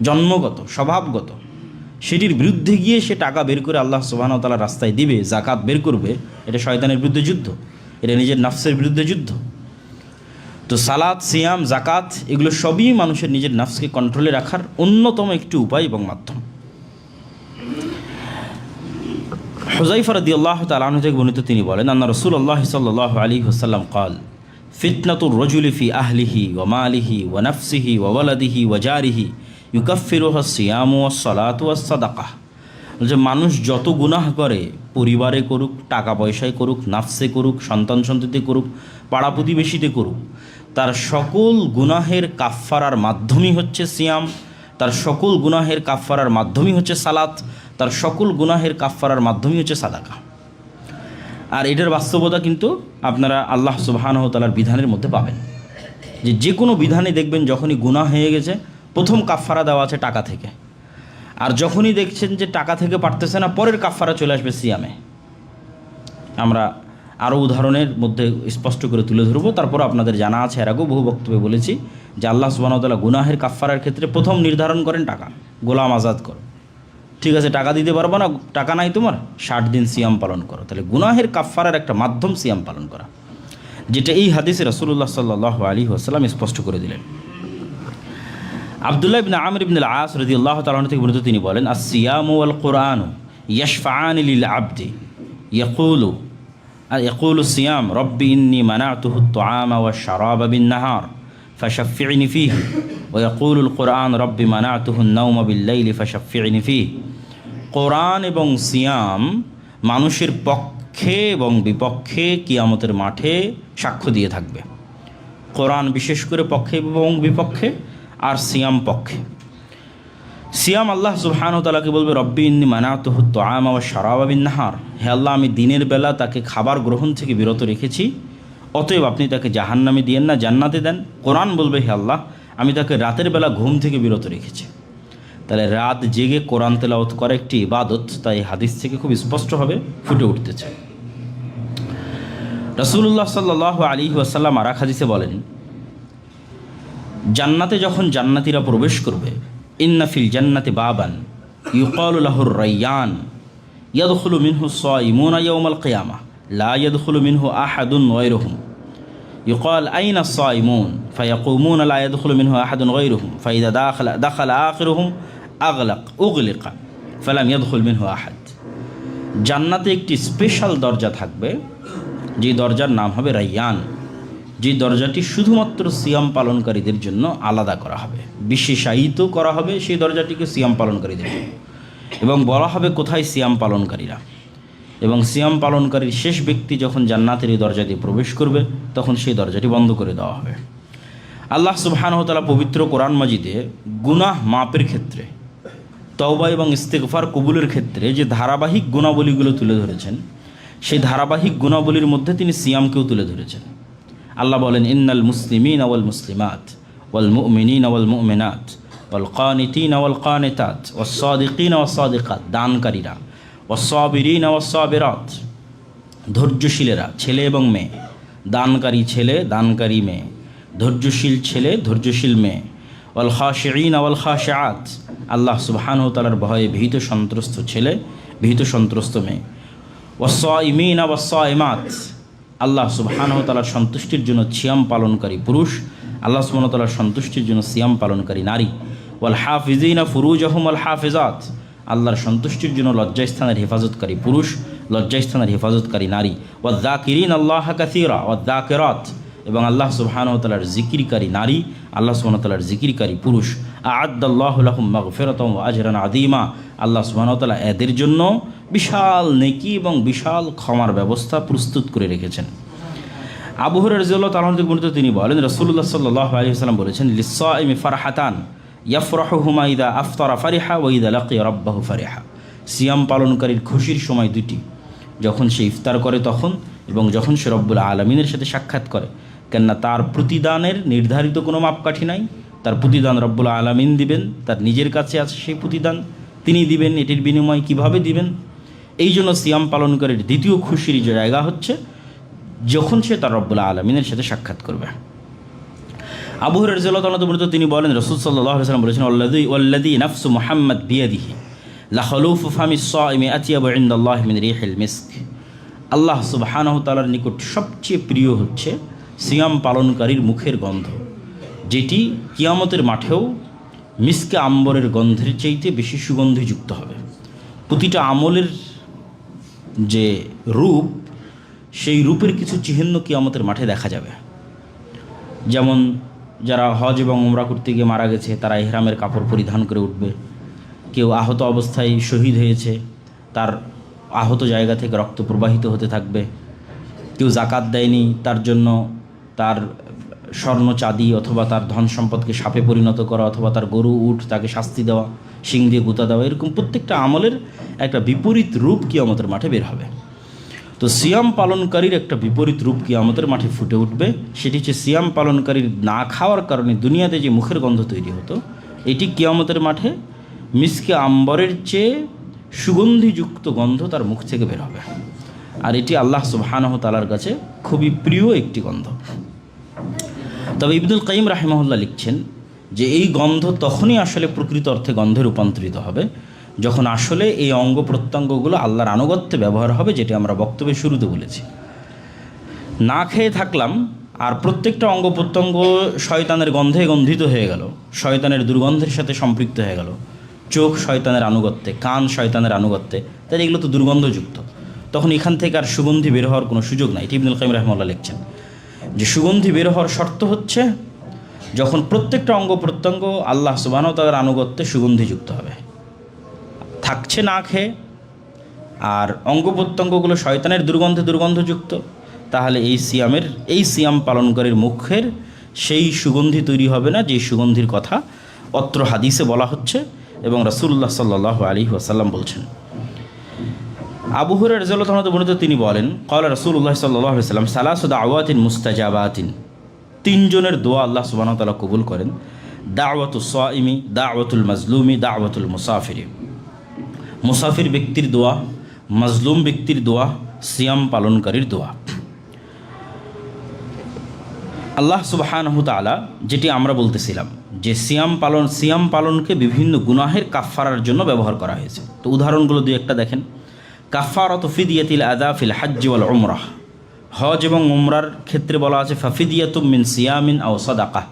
জন্মগত, স্বভাবগত, সেটির বিরুদ্ধে গিয়ে সে টাকা বের করে আল্লাহ সুবহানাহু ওয়া তাআলার রাস্তায় দিবে, জাকাত বের করবে, এটা শয়তানের বিরুদ্ধে যুদ্ধ, এটা নিজের নফসের বিরুদ্ধে যুদ্ধ। তো সালাত, সিয়াম, জাকাত এগুলো সবই মানুষের নিজের নফসকে কন্ট্রোলে রাখার অন্যতম একটি উপায় এবং মাধ্যম। হুযায়ফা রাদিয়াল্লাহু তাআলা আনহু থেকে বর্ণিত, তিনি বলেন আন্না রাসূলুল্লাহ সাল্লাল্লাহু আলাইহি ওয়াসাল্লাম قال ফিতনাতুর রাজুলি ফি আহলিহি ওয়া মালিহি ওয়া নাফসিহি ওয়া ওয়ালাদিহি ওয়া জারিহি ইউকাফিরুহা সিয়ামু ওয়াস সালাতু ওয়াস সাদাকাহ। যে মানুষ যত গুনাহ করে, পরিবারে করুক, টাকা পয়সায় করুক, নাফসে করুক, সন্তান সন্ততি করুক, পাড়া প্রতিবেশীতে করুক, তার সকল গুনাহের কাফফারার মাধ্যমই হচ্ছে সিয়াম, তার সকল গুনাহের কাফফারার মাধ্যমই হচ্ছে সালাত, তার সকল গুনাহের কাফফারার মাধ্যমই হচ্ছে সাদাকা। আর এটার বাস্তবতা কিন্তু আপনারা আল্লাহ সুবহানাহু ওয়া তাআলার বিধানের মধ্যে পাবেন। যে কোনো বিধানে দেখবেন যখনই গুনাহ হয়ে গেছে প্রথম কাফফারা দেওয়া আছে টাকা থেকে, আর যখনই দেখছেন যে টাকা থেকে পারতেছে না, পরের কাফফারা চলে আসবে সিয়ামে। আমরা আরও উদাহরণের মধ্যে স্পষ্ট করে তুলে ধরবো। তারপর আপনাদের জানা আছে, এর আগেও বহু বক্তব্যে বলেছি যে আল্লাহ সুবহানাহু ওয়া তাআলা গুনাহের কাফফারার ক্ষেত্রে প্রথম নির্ধারণ করেন টাকা, গোলাম আজাদ করো। ঠিক আছে, টাকা দিতে পারবো না, টাকা নাই তোমার, 60 দিন সিয়াম পালন করো। তাহলে গুনাহের কাফফারার একটা মাধ্যম সিয়াম পালন করা, যেটা এই হাদিসে রাসূলুল্লাহ সাল্লাল্লাহু আলাইহি ওয়াসাল্লাম স্পষ্ট করে দিলেন। আব্দুল্লাহ ইবনে আমর ইবনে আল-আস রাদিয়াল্লাহু তাআলা থেকে বর্ণিত, তিনি বলেন আস-সিয়ামু ওয়াল কুরআনু ইয়াশফাআনি লিল আবদি ইয়াকুলু সিয়াম রব্বি ইন্নী মানা'তুহু আত-তুআমা ওয়াশ-শারাবা বিন-নাহার ফাশাফি'নি ফীহি ওয়া ইয়াকুলু আল-কুরআন রব্বি মানা'তুহু আন-নাওমা বিল-লাইলি ফাশাফি'নি ফীহি। কোরআন এবং সিয়াম মানুষের পক্ষে এবং বিপক্ষে কিয়ামতের মাঠে সাক্ষ্য দিয়ে থাকবে। কোরআন বিশেষ করে পক্ষে এবং বিপক্ষে, আর সিয়াম পক্ষে। সিয়াম আল্লাহ সুবহানাহু ওয়া তাআলাকে বলবে রব্বি ইন্নী মানা'তুহু আত-তুআমা ওয়াশ-শারাবা বিন-নাহার, হে আল্লাহ আমি দিনের বেলা তাকে খাবার গ্রহণ থেকে বিরত রেখেছি, অতএব আপনি তাকে জাহান্নামে দিয়েন না, জান্নাতে দেন। কোরআন বলবে হে আল্লাহ আমি তাকে রাতের বেলা ঘুম থেকে বিরত রেখেছি, তাহলে রাত জেগে কোরআন তেলাওয়াত করা একটি ইবাদত, তাই হাদিস থেকে খুব স্পষ্টভাবে ফুটে উঠতেছে। রাসূলুল্লাহ সাল্লাল্লাহু আলাইহি ওয়াসাল্লাম আর এক হাদিসে বলেন, জান্নাতে যখন জান্নাতীরা প্রবেশ করবে, ইন্না ফিল জান্নাতি বাবান ইউকালু লাহুর রায়্যান ইয়াদখুলু মিনহু সাইমুনা ইয়াওমাল কিয়ামাহ লা ইয়াদখুলু মিনহু আহাদুন গায়রুহুম ইউকাল আইনা সাইমুন ফায়াকুমুনা লা ইয়াদখুলু মিনহু আহাদুন গায়রুহুম ফাইদা দাখালা আখিরুহুম উগলিকা ফালাম ইয়াদখুল মিনহু আহাদ। জান্নাতে একটি স্পেশাল দরজা থাকবে, যে দরজার নাম হবে রায়্যান, যে দরজাটি শুধুমাত্র সিয়াম পালনকারীদের জন্য আলাদা করা হবে, বিশেষায়িত করা হবে সেই দরজাটিকে সিয়াম পালনকারীদের জন্য। এবং বলা হবে কোথায় সিয়াম পালনকারীরা, এবং সিয়াম পালনকারীর শেষ ব্যক্তি যখন জান্নাতের এই দরজা দিয়ে প্রবেশ করবে তখন সেই দরজাটি বন্ধ করে দেওয়া হবে। আল্লাহ সুবহানাহু ওয়া তাআলা পবিত্র কোরআন মাজিদে গুনাহ মাপের ক্ষেত্রে, তওবা এবং ইস্তিগফার কবুলের ক্ষেত্রে যে ধারাবাহিক গুণাবলীগুলো তুলে ধরেছেন, সেই ধারাবাহিক গুণাবলীর মধ্যে তিনি সিয়ামকেও তুলে ধরেছেন। আল্লাহ বলেন, ইন্নাল মুসলিমিনা ওয়াল মুসলিমাত ওয়াল মুমিনিনা ওয়াল মুমিনাত ওয়াল কানিতিনা ওয়াল কানিতাত ওয়াস সাদিকিনা ওয়াস সাদিকাত, দানকারীরা, ওয়াস সাবিরিনা ওয়াস সাবিরাত, ধৈর্যশীলেরা ছেলে এবং মেয়ে, দানকারী ছেলে দানকারী মেয়ে, ধৈর্যশীল ছেলে ধৈর্যশীল মেয়ে, ওয়াল খাশিঈনা ওয়াল খাশিআত, আল্লাহ সুবহানাহু ওয়া তাআলার ভয়ে ভীত সন্ত্রস্ত ছেলে ভীত সন্ত্রস্ত মেয়ে, ওয়াস সাইমিনা ওয়াস সাইমাত, আল্লাহ সুবহানাহু ওয়া তাআলার সন্তুষ্টির জন্য সিয়াম পালনকারী পুরুষ, আল্লাহ সুবহানাহু ওয়া তাআলার সন্তুষ্টির জন্য সিয়াম পালনকারী নারী, ওয়াল হাফিজিনা ফুরুজাহুম ওয়াল হাফিজাত, আল্লাহর সন্তুষ্টির জন্য লজ্জাস্থানের হেফাজতকারী পুরুষ, লজ্জাস্থানের হেফাজতকারী নারী, ওয়াজ যাকিরিন আল্লাহ কাসীরা ওয়াজ যাকিরাত, এবং আল্লাহ সুবহানাহু ওয়া তাআলার জিকিরকারী নারী, আল্লাহ সুবহানাহু ওয়া তাআলার জিকিরকারী পুরুষ। আ'আদ্দাল্লাহু লাহুম মাগফিরাতান ওয়া আজরান আযীমা, আল্লাহ সুবহানাহু ওয়া তাআলা এদের জন্য বিশাল নেকি এবং বিশাল ক্ষমার ব্যবস্থা প্রস্তুত করে রেখেছেন। আবু হুরায়রা রাদিয়াল্লাহু তাআলা থেকে বর্ণিত, তিনি বলেন, রাসূলুল্লাহ সাল্লাল্লাহু আলাইহি ওয়াসাল্লাম বলেছেন, লিস-সাইমি ফারহাতান ইয়াফরাহুহুমা ইযা আফতারা ফারিহা ওয়া ইযা লাকিয়া রাব্বাহু ফারিহা। সিয়াম পালনকারীর খুশির সময় দুটি, যখন সে ইফতার করে তখন, এবং যখন সে রব্বুল আলামিনের সাথে সাক্ষাৎ করে। কেননা তার প্রতিদানের নির্ধারিত কোনো মাপকাঠি নাই, তার প্রতিদান রব্বুল আলামিন দিবেন, তার নিজের কাছে আছে সেই প্রতিদান, তিনি দিবেন। এটির বিনিময় কিভাবে দিবেন? এই জন্য সিয়াম পালনকারীর দ্বিতীয় খুশির জায়গা হচ্ছে যখন সে তার রব্বুল আলামিনের সাথে সাক্ষাৎ করবে। আবু হুরায়রা রাদিয়াল্লাহু তাআলা বর্ণিত, তিনি বলেন, রাসূল সাল্লাল্লাহু আলাইহি ওয়াসাল্লাম বলেছেন, ওয়াল্লাযী নাফসু মুহাম্মাদ বিয়াদিহি লা খালুফু ফামিস সাইমি আতিয়াবু ইনদাল্লাহি মিন রিহিল মিস্ক। আল্লাহ সুবহানাহু ওয়া তাআলার নিকট সবচেয়ে প্রিয় হচ্ছে সিয়াম পালনকারীর মুখের গন্ধ, যেটি কিয়ামতের মাঠেও মিসকে আম্বরের গন্ধের চাইতে বেশি সুগন্ধিযুক্ত হবে। প্রতিটা আমলের যে রূপ, সেই রূপের কিছু চিহ্ন কিয়ামতের মাঠে দেখা যাবে। যেমন যারা হজ এবং উমরা করতে গিয়ে মারা গেছে, তারা ইহরামের কাপড় পরিধান করে উঠবে। কেউ আহত অবস্থায় শহীদ হয়েছে, তার আহত জায়গা থেকে রক্ত প্রবাহিত হতে থাকবে। কেউ জাকাত দেয়নি, তার জন্য তার স্বর্ণ চাঁদি অথবা তার ধন সম্পদকে সাপে পরিণত করা, অথবা তার গরু উট তাকে শাস্তি দেওয়া, শিং দিয়ে গুঁতা দেওয়া, এরকম প্রত্যেকটা আমলের একটা বিপরীত রূপ কিয়ামতের মাঠে বের হবে। তো সিয়াম পালনকারীর একটা বিপরীত রূপ কিয়ামতের মাঠে ফুটে উঠবে। সেটি হচ্ছে সিয়াম পালনকারীর না খাওয়ার কারণে দুনিয়াতে যে মুখের গন্ধ তৈরি হতো, এটি কিয়ামতের মাঠে মিসকে আম্বরের চেয়ে সুগন্ধিযুক্ত গন্ধ তার মুখ থেকে বের হবে। আর এটি আল্লাহ সুবহানাহু ওয়া তাআলার কাছে খুবই প্রিয় একটি গন্ধ। তবে ইবনুল কাইয়িম রাহিমাহুল্লাহ লিখছেন যে এই গন্ধ তখনই আসলে প্রকৃত অর্থে গন্ধে রূপান্তরিত হবে যখন আসলে এই অঙ্গ প্রত্যঙ্গগুলো আল্লাহর আনুগত্যে ব্যবহার হবে, যেটি আমরা বক্তব্যের শুরুতে বলেছি। না খেয়ে থাকলাম আর প্রত্যেকটা অঙ্গ প্রত্যঙ্গ শয়তানের গন্ধে গন্ধিত হয়ে গেল, শয়তানের দুর্গন্ধের সাথে সম্পৃক্ত হয়ে গেল। চোখ শয়তানের আনুগত্যে, কান শয়তানের আনুগত্যে, তাই এগুলো তো দুর্গন্ধযুক্ত। তখন এখান থেকে আর সুগন্ধি বের হওয়ার কোনো সুযোগ নাই। এটি ইবনুল কাইয়িম রাহিমাহুল্লাহ লিখছেন যে সুগন্ধি বের হওয়ার শর্ত হচ্ছে যখন প্রত্যেকটা অঙ্গ প্রত্যঙ্গ আল্লাহ সুবহানাহু ওয়া তাআলার আনুগত্যে সুগন্ধিযুক্ত হবে। থাকছে না খেয়ে আর অঙ্গ প্রত্যঙ্গগুলো শয়তানের দুর্গন্ধযুক্ত, তাহলে এই সিয়াম পালনকারীর মুখের সেই সুগন্ধি তৈরি হবে না, যে সুগন্ধির কথা অত্র হাদিসে বলা হচ্ছে এবং রাসূলুল্লাহ সাল্লাল্লাহু আলাইহি ওয়াসাল্লাম বলছেন। আবু হুরায়রা রাদিয়াল্লাহু তাআলা বর্ণিত, তিনি বলেন, ক্বালা রাসূলুল্লাহ সাল্লাল্লাহু আলাইহি ওয়াসাল্লাম সালাসু দাওয়াতিন মুস্তাজাবাতিন, তিনজনের দোয়া আল্লাহ সুবহানাহু ওয়া তাআলা কবুল করেন। দাওয়াতুস সাইমি, দাওয়াতুল মাজলুমি, দাওয়াতুল মুসাফিরি। মুসাফির ব্যক্তির দোয়া, মাজলুম ব্যক্তির দোয়া, সিয়াম পালনকারীর দোয়া। আল্লাহ সুবহানাহু তাআলা যেটি আমরা বলতেছিলাম যে সিয়াম পালনকে বিভিন্ন গুনাহের কাফফারার জন্য ব্যবহার করা হয়েছে। তো উদাহরণগুলো দুই একটা দেখেন। কাফফারাতু ফিদিয়াতিল আদা ফিল হজ্জ ওয়াল উমরাহ, হজ এবং উমরার ক্ষেত্রে বলা আছে ফাফিদিয়াতুম মিন সিয়ামিন আও সাদাকা,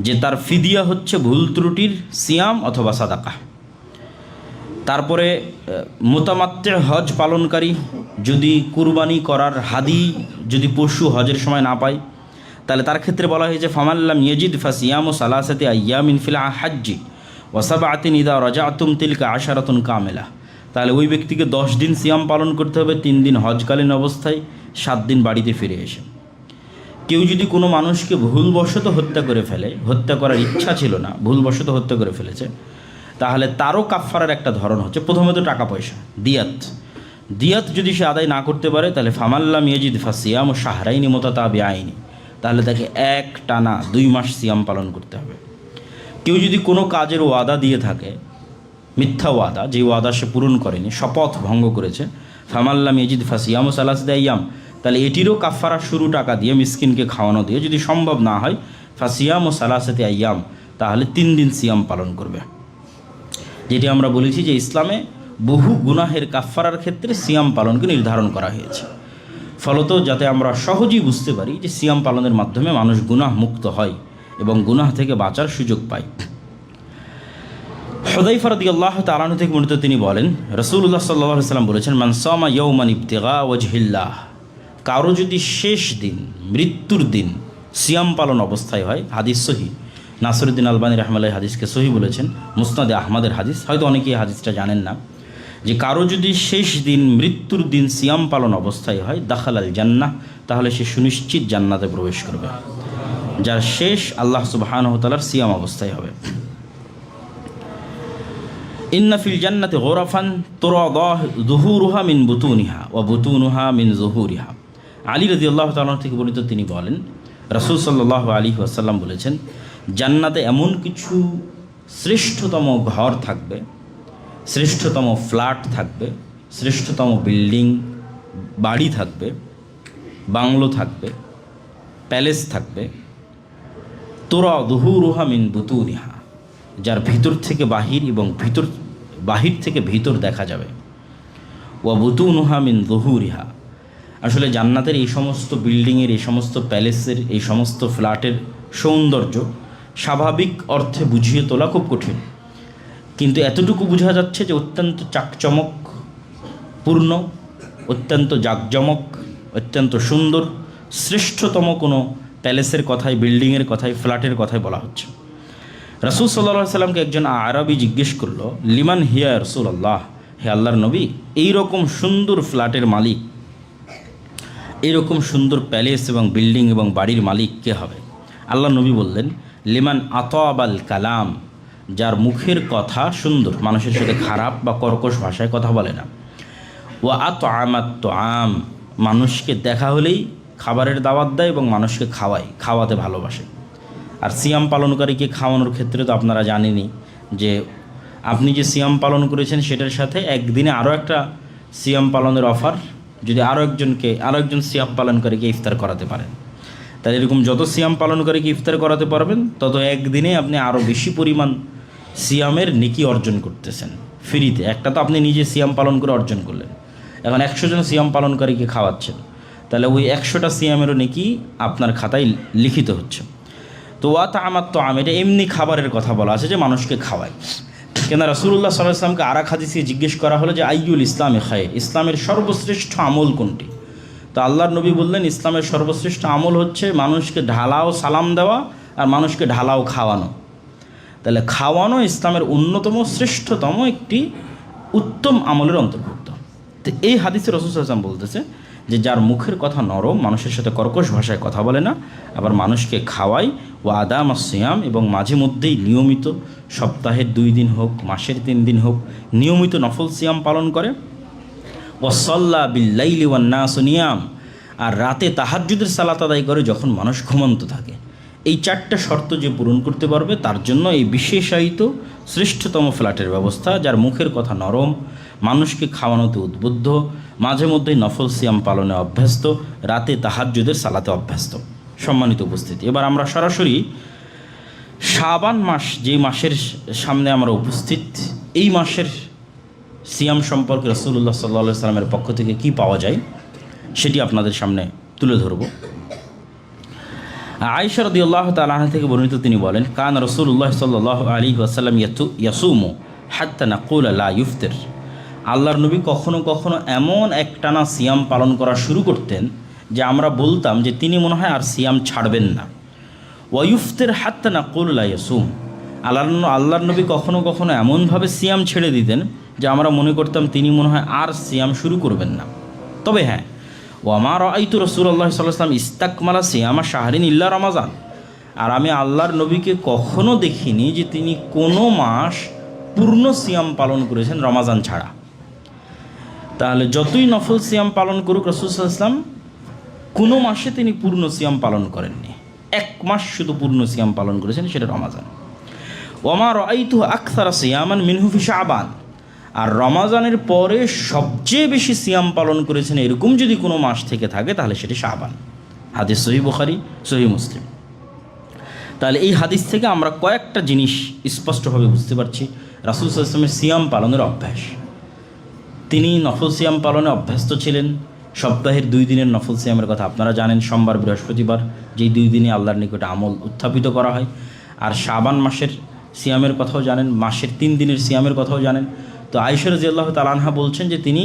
যে তার ফিদিয়া হচ্ছে ভুল ত্রুটির সিয়াম অথবা সাদাকা। তারপরে মুতামাত্তি হজ পালনকারী যদি কুরবানি করার হাদি যদি পশু হজের সময় না পায়, তাহলে তার ক্ষেত্রে বলা হয়েছে ফামাল্লাম ইয়াজিদ ফাসিয়ামু সালাসাতি আইয়ামিন ফিল হাজ্জি ওয়া সাবআতিন ইযা রাজাতুম তিলকা আশারাতুন কামিলা। তাহলে ওই ব্যক্তিকে 10 দিন সিয়াম পালন করতে হবে, 3 দিন হজকালীন অবস্থায়, 7 দিন বাড়িতে ফিরে এসে। কেউ যদি কোনো মানুষকে ভুলবশত হত্যা করে ফেলে, হত্যা করার ইচ্ছা ছিল না, ভুলবশত হত্যা করে ফেলেছে, তাহলে তারও কাফফারার একটা ধরন হচ্ছে প্রথমত টাকা পয়সা, দিয়াত যদি সে আদায় না করতে পারে, তাহলে ফামাল্লাম ইয়াজিদ ফাসিয়ামু শাহরাইনি মুতাতাবিআইনি, তাহলে তাকে এক টানা 2 মাস সিয়াম পালন করতে হবে। কেউ যদি কোনো কাজের ওয়াদা দিয়ে থাকে, মিথ্যা ওয়াদা, যে ওয়াদা সে পূরণ করেনি, শপথ ভঙ্গ করেছে, ফামাল্লাম ইয়াজিদ ফাসিয়ামু সালাসাতি আইয়াম, তাহলে এটিরও কাফফারা শুরু টাকা দিয়ে মিসকিনকে খাওয়ানো দিয়ে, যদি সম্ভব না হয় ফাসিয়ামু সালাসাতি আইয়াম, তাহলে 3 দিন সিয়াম পালন করবে। যেটি আমরা বলেছি যে ইসলামে বহু গুনাহের কাফফারার ক্ষেত্রে সিয়াম পালনকে নির্ধারণ করা হয়েছে। ফলত যাতে আমরা সহজেই বুঝতে পারি যে সিয়াম পালনের মাধ্যমে মানুষ গুনাহ মুক্ত হয় এবং গুনাহ থেকে বাঁচার সুযোগ পায়। হুযায়ফা রাদিয়াল্লাহু তাআলা আনহু থেকে বর্ণিত, তিনি বলেন রাসূলুল্লাহ সাল্লাল্লাহু আলাইহি ওয়াসাল্লাম বলেছেন মান সামা ইয়াওমান ইবতিগা ওয়াজহিল্লাহ, কারো যদি শেষ দিন, মৃত্যুর দিন সিয়াম পালন অবস্থায় হয়, হাদিস সহিহ, নাসিরউদ্দিন আলবানী রাহমাতুল্লাহ হাদিসকে সহিহ বলেছেন, মুসনাদে আহমদের হাদিস, হয়তো অনেকেই হাদিসটা জানেন না, যে কারো যদি শেষ দিন, মৃত্যুর দিন সিয়াম পালন অবস্থায় হয়, দাখালাল জান্নাহ, তাহলে সে সুনিশ্চিত জান্নাতে প্রবেশ করবে, যার শেষ আল্লাহ সুবহানাহু ওয়া তাআলার সিয়াম অবস্থায় হবে। ইন্না ফিল জান্নাতি গুরাফান তুরা যুহুরুহা মিন বুতুনিহা ওয়া বুতুনুহা মিন যুহুরিহা। আলী রাদিয়াল্লাহু তাআলা থেকে বর্ণিত, তিনি বলেন রাসূল সাল্লাল্লাহু আলাইহি ওয়াসাল্লাম বলেছেন, জান্নাতে এমন কিছু শ্রেষ্ঠতম ঘর থাকবে, শ্রেষ্ঠতম ফ্ল্যাট থাকবে, শ্রেষ্ঠতম বিল্ডিং, বাড়ি থাকবে, বাংলো থাকবে, প্যালেস থাকবে, তুরা যুহুরুহা মিন বুতুনিহা, যার ভিতর থেকে বাহির এবং বাহির থেকে ভিতর দেখা যাবে, ওয়া বুতুনুহা মিন যুহুরিহা। আসলে জান্নাতের এই সমস্ত বিল্ডিংয়ের, এই সমস্ত প্যালেসের, এই সমস্ত ফ্ল্যাটের সৌন্দর্য স্বাভাবিক অর্থে বুঝিয়ে তোলা খুব কঠিন, কিন্তু এতটুকু বোঝা যাচ্ছে যে অত্যন্ত চাকচমকপূর্ণ, অত্যন্ত জাঁকজমক, অত্যন্ত সুন্দর, শ্রেষ্ঠতম কোনো প্যালেসের কথাই, বিল্ডিংয়ের কথাই, ফ্ল্যাটের কথাই বলা হচ্ছে। রাসূল সাল্লাল্লাহু আলাইহি সাল্লামকে একজন আরবি জিজ্ঞেস করলো, লিমান হিয়া ইয়া রাসূলুল্লাহ, হে আল্লাহর নবী, এইরকম সুন্দর ফ্ল্যাটের মালিক, এইরকম সুন্দর প্যালেস এবং বিল্ডিং এবং বাড়ির মালিক কে হবে? আল্লাহর নবী বললেন, লিমান আতাবাল কালাম, যার মুখের কথা সুন্দর, মানুষের সাথে খারাপ বা কর্কশ ভাষায় কথা বলে না, ওয়া আতআমাত তুআম, মানুষকে দেখা হলেই খাবারের দাওয়াত দেয় এবং মানুষকে খাওয়াতে ভালোবাসে। আর সিয়াম পালনকারীকে খাওয়ানোর ক্ষেত্রে তো আপনারা জানেনই যে আপনি যে সিয়াম পালন করেছেন সেটার সাথে একদিনে আরও একটা সিয়াম পালনের অফার, যদি আরও একজন সিয়াম পালনকারীকে ইফতার করাতে পারেন, তাহলে এরকম যত সিয়াম পালনকারীকে ইফতার করাতে পারবেন, তত একদিনে আপনি আরও বেশি পরিমাণ সিয়ামের নেকি অর্জন করতেছেন ফ্রিতে। একটা তো আপনি নিজে সিয়াম পালন করে অর্জন করলেন, এখন 100 জন সিয়াম পালনকারীকে খাওয়াচ্ছেন, তাহলে ওই 100টা সিয়ামেরও নেকি আপনার খাতায় লিখিত হচ্ছে। তো ওয়া তাআমাত তুআম, এটা এমনি খাবারের কথা বলা আছে যে মানুষকে খাওয়ায়। কেন রাসূলুল্লাহ সাল্লাল্লাহু আলাইহি ওয়াসাল্লামকে আরেক হাদিসে জিজ্ঞেস করা হলো যে আইয়ুল ইসলামে খায়র, ইসলামের সর্বশ্রেষ্ঠ আমল কোনটি? তো আল্লাহর নবী বললেন, ইসলামের সর্বশ্রেষ্ঠ আমল হচ্ছে মানুষকে ঢালাও সালাম দেওয়া আর মানুষকে ঢালাও খাওয়ানো। তাহলে খাওয়ানো ইসলামের অন্যতম শ্রেষ্ঠতম একটি উত্তম আমলের অন্তর্ভুক্ত। তো এই হাদিসে রাসূল সাল্লাল্লাহু আলাইহি ওয়াসাল্লাম বলতেছে যে যার মুখের কথা নরম, মানুষের সাথে কর্কশ ভাষায় কথা বলে না, আবার মানুষকে খাওয়ায়, ও আদামাস সিয়াম, এবং মাঝে মধ্যেই নিয়মিত, সপ্তাহের 2 দিন হোক, মাসের 3 দিন হোক, নিয়মিত নফল সিয়াম পালন করে, ওয়াসাল্লা বিল্লাইলি ওয়ান নাসু নিয়াম, আর রাতে তাহাজ্জুদের সালাত আদায় করে যখন মানুষ ঘুমন্ত থাকে। এই 4টা শর্ত যে পূরণ করতে পারবে তার জন্য এই বিশেষায়িত শ্রেষ্ঠতম ফ্ল্যাটের ব্যবস্থা, যার মুখের কথা নরম, মানুষকে খাওয়ানোতে উদ্বুদ্ধ, মাঝে মধ্যেই নফল সিয়াম পালনে অভ্যস্ত, রাতে তাহাজ্জুদের সালাতে অভ্যস্ত। সম্মানিত উপস্থিতি, এবার আমরা সরাসরি শাবান মাস, যে মাসের সামনে আমরা উপস্থিত, এই মাসের সিয়াম সম্পর্কে রাসূলুল্লাহ সাল্লাল্লাহু আলাইহি সাল্লামের পক্ষ থেকে কি পাওয়া যায় সেটি আপনাদের সামনে তুলে ধরব। আয়েশা রাদিয়াল্লাহু তাআলা আনহা থেকে বর্ণিত, তিনি বলেন, কান রাসূলুল্লাহ সাল্লাল্লাহু আলাইহি ওয়াসাল্লাম ইয়াসুমু হাত্তা নাকুলা লা ইফতির। আল্লাহর নবী কখনো কখনো এমন একটানা সিয়াম পালন করা শুরু করতেন যে আমরা বলতাম যে তিনি মনে হয় আর সিয়াম ছাড়বেন না। ওয়াইফতির হাত্তা নাকুলা লা ইয়াসুম। আল্লাহর নবী কখনো কখনো এমনভাবে সিয়াম ছেড়ে দিতেন যে আমরা মনে করতাম তিনি মনে হয় আর সিয়াম শুরু করবেন না। তবে হ্যাঁ, ওমা রাআইতু রাসূলুল্লাহ সাল্লাল্লাহু আলাইহি ওয়াসাল্লাম ইস্তাকমালা সিয়ামা শাহরিন ইল্লা রমাজান। আর আমি আল্লাহর নবীকে কখনো দেখিনি যে তিনি কোনো মাস পূর্ণ সিয়াম পালন করেছেন রমাজান ছাড়া। তাহলে যতই নফল সিয়াম পালন করুক, রাসূল সাল্লাল্লাহু আলাইহি ওয়াসাল্লাম কোনো মাসে তিনি পূর্ণ সিয়াম পালন করেননি। 1 মাস শুধু পূর্ণ সিয়াম পালন করেছেন, সেটা রমাজান। ওমা রাআইতু আকসারা সিয়ামান মিনহু ফি শাবান। আর রমাজানের পরে সবচেয়ে বেশি সিয়াম পালন করেছেন এরকম যদি কোনো মাস থেকে থাকে তাহলে সেটি শাবান। হাদিস সহিহ বুখারী, সহিহ মুসলিম। তাহলে এই হাদিস থেকে আমরা কয়েকটা জিনিস স্পষ্টভাবে বুঝতে পারছি। রাসূল সাল্লাল্লাহু আলাইহি ওয়াসাল্লামের সিয়াম পালনের অভ্যাস, তিনি নফল সিয়াম পালনে অভ্যস্ত ছিলেন। সপ্তাহের 2 দিনের নফল সিয়ামের কথা আপনারা জানেন, সোমবার বৃহস্পতিবার, যেই 2 দিনে আল্লাহর নিকটে আমল উত্থাপিত করা হয়। আর শাবান মাসের সিয়ামের কথাও জানেন, মাসের 3 দিনের সিয়ামের কথাও জানেন। তো আয়েশা রাদিয়াল্লাহু তাআলা আনহা বলছেন যে তিনি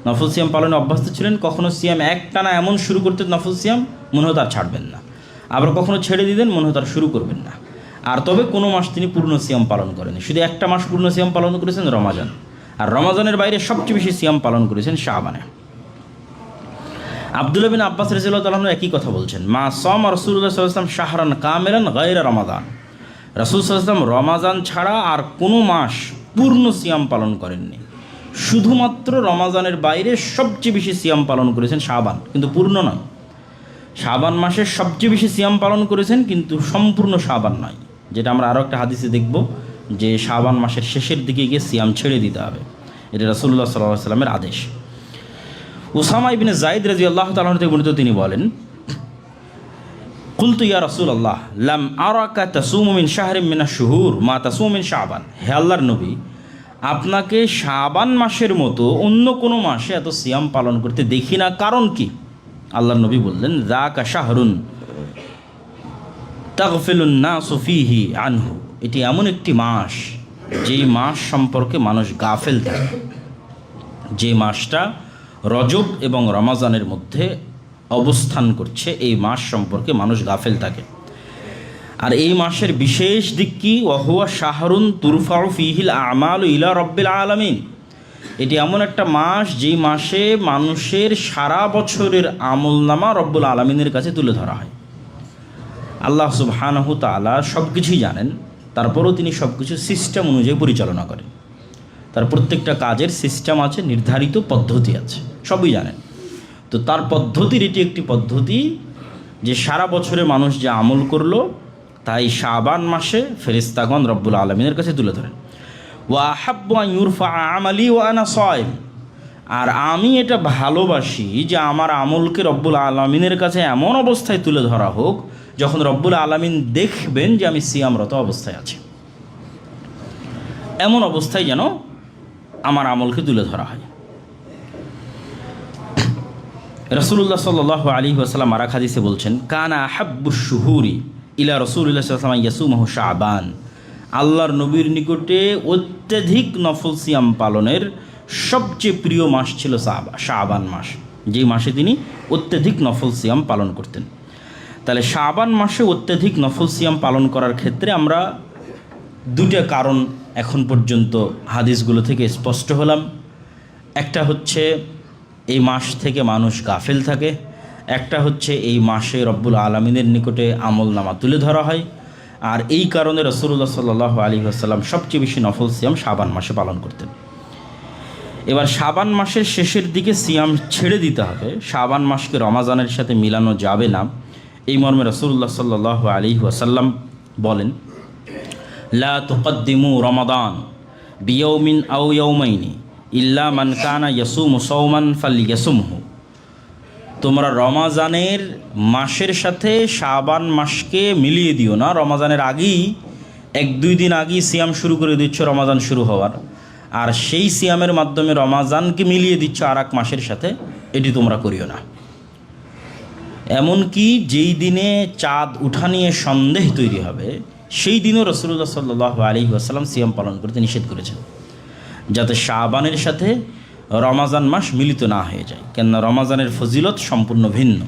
নফল সিয়াম পালনে অভ্যস্ত ছিলেন। কখনো সিয়াম একটানা এমন শুরু করতেন নফল সিয়াম মনে হতো আর ছাড়বেন না, আবার কখনো ছেড়ে দিতেন মনে হতো আর শুরু করবেন না। আর তবে কোনো মাস তিনি পূর্ণ সিয়াম পালন করেনি, শুধু একটা মাস পূর্ণ সিয়াম পালন করেছেন রমাজান। আর রমাজানের বাইরে সবচেয়ে বেশি সিয়াম পালন করেছেন শাবানে। আব্দুল্লাহ বিন আব্বাস রাদিয়াল্লাহু তাআলা আনহু একই কথা বলছেন, মা সামা রাসূলুল্লাহ সাল্লাল্লাহু আলাইহি ওয়াসাল্লাম শাহরান কামিলান গায়রা রমাদান। রাসূল সাল্লাল্লাহু আলাইহি ওয়াসাল্লাম রমাজান ছাড়া আর কোনো মাস পূর্ণ সিয়াম পালন করেননি। শুধুমাত্র রমাজানের বাইরে সবচেয়ে বেশি সিয়াম পালন করেছেন শাবান, কিন্তু পূর্ণ নয়। শাবান মাসে সবচেয়ে বেশি সিয়াম পালন করেছেন, কিন্তু সম্পূর্ণ শাবান নয়, যেটা আমরা আরও একটা হাদিসে দেখব যে শাবান মাসের শেষের দিকে গিয়ে সিয়াম ছেড়ে দিতে হবে। এটা রাসূলুল্লাহ সাল্লাল্লাহু আলাইহি ওয়াসাল্লামের আদেশ। উসামা ইবনে যায়েদ রাদিয়াল্লাহু তাআলা থেকে বর্ণিত, তিনি বলেন, কুলতু ইয়া রাসূলুল্লাহ লাম আরাকা তাসুমু মিন শাহরিন মিনাশ শুহুর মা তাসুমু মিন শাবান। হে আল্লাহর নবী, আপনাকে শাবান মাসের মতো অন্য কোনো মাসে এত সিয়াম পালন করতে দেখি না, কারণ কি? আল্লাহর নবী বললেন, যাকা শাহরুন তাগফিলুন নাসু ফীহি আনহু। এটি এমন একটি মাস যেই মাস সম্পর্কে মানুষ গাফেল থাকে, যে মাসটা রজব এবং রমাজানের মধ্যে অবস্থান করছে, এই মাস সম্পর্কে মানুষ গাফেল থাকে। আর এই মাসের বিশেষ দিক কি? ওয়াহুয়া শাহরুন তুরফাউ ফীহিল আমালু ইলা রব্বিল আলামিন। এটি এমন একটা মাস যেই মাসে মানুষের সারা বছরের আমলনামা রব্বুল আলামিনের কাছে তুলে ধরা হয়। আল্লাহ সুবহানাহু তাআলা সব কিছুই জানেন, তারপরেও তিনি সব কিছু সিস্টেম অনুযায়ী পরিচালনা করেন। তার প্রত্যেকটা কাজের সিস্টেম আছে, নির্ধারিত পদ্ধতি আছে, সবই জানেন। তো তার পদ্ধতির এটি একটি পদ্ধতি যে সারা বছরে মানুষ যে আমল করলো তাই শাবান মাসে ফেরেশতাগণ রব্বুল আলামিনের কাছে তুলে ধরেন। ওয়া আহাব্বু আন ইউরফা আমালি ওয়া আনা সাইম। আর আমি এটা ভালোবাসি যে আমার আমলকে রব্বুল আলামিনের কাছে এমন অবস্থায় তুলে ধরা হোক যখন রব্বুল আলামিন দেখবেন যে আমি সিয়ামরত অবস্থায় আছি, এমন অবস্থায় যেন আমার আমলকে তুলে ধরা হয়। রাসূলুল্লাহ সাল্লাল্লাহু আলাইহি ওয়াসাল্লাম আরেক হাদিসে বলছেন, কানা আহাব্বুশ শুহুরি ইলা রাসূলিল্লাহ সাল্লাল্লাহু আলাইহি ওয়াসাল্লাম ইয়াসুমুহু শাবান। আল্লাহর নবীর নিকটে অত্যধিক নফল সিয়াম পালনের সবচেয়ে প্রিয় মাস ছিল শাবান মাস, যেই মাসে তিনি অত্যধিক নফল সিয়াম পালন করতেন। তাহলে শাবান মাসে অত্যধিক নফল সিয়াম পালন করার ক্ষেত্রে আমরা 2টা কারণ এখন পর্যন্ত হাদিসগুলো থেকে স্পষ্ট হলাম। একটা হচ্ছে এই মাস থেকে মানুষ গাফেল থাকে, একটা হচ্ছে এই মাসে রব্বুল আলামিনের নিকটে আমলনামা তুলে ধরা হয়। আর এই কারণে রাসূলুল্লাহ সাল্লাল্লাহু আলাইহি ওয়াসাল্লাম সবচেয়ে বেশি নফল সিয়াম শাবান মাসে পালন করতেন। এবার শাবান মাসের শেষের দিকে সিয়াম ছেড়ে দিতে হবে। শাবান মাসকে রমাজানের সাথে মিলানো যাবে না, এই মর্মে রাসূলুল্লাহ সাল্লাল্লাহু আলাইহি ওয়াসাল্লাম বলেন, লা তুকদ্দিমু রমাদান বিয়াউমিন আও ইয়াউমাইনি ইল্লা মান কানা ইয়াসুমু সাওমান ফালইয়াসুমহু। তোমরা রমাজানের মাসের সাথে শাবান মাসকে মিলিয়ে দিও না। রমাজানের আগেই 1-2 দিন আগেই সিয়াম শুরু করে দিচ্ছ রমাজান শুরু হওয়ার, আর সেই সিয়ামের মাধ্যমে রমাজানকে মিলিয়ে দিচ্ছ আর এক মাসের সাথে, এটি তোমরা করিও না। এমনকি যেই দিনে চাঁদ উঠা নিয়ে সন্দেহ তৈরি হবে সেই দিনও রাসূলুল্লাহ সাল্লাল্লাহু আলাইহি ওয়াসাল্লাম সিয়াম পালন করতে নিষেধ করেছেন, যাতে শাবানের সাথে রমাজান মাস মিলিত না হয়ে যায়। কেননা রমাজানের ফজিলত সম্পূর্ণ ভিন্ন।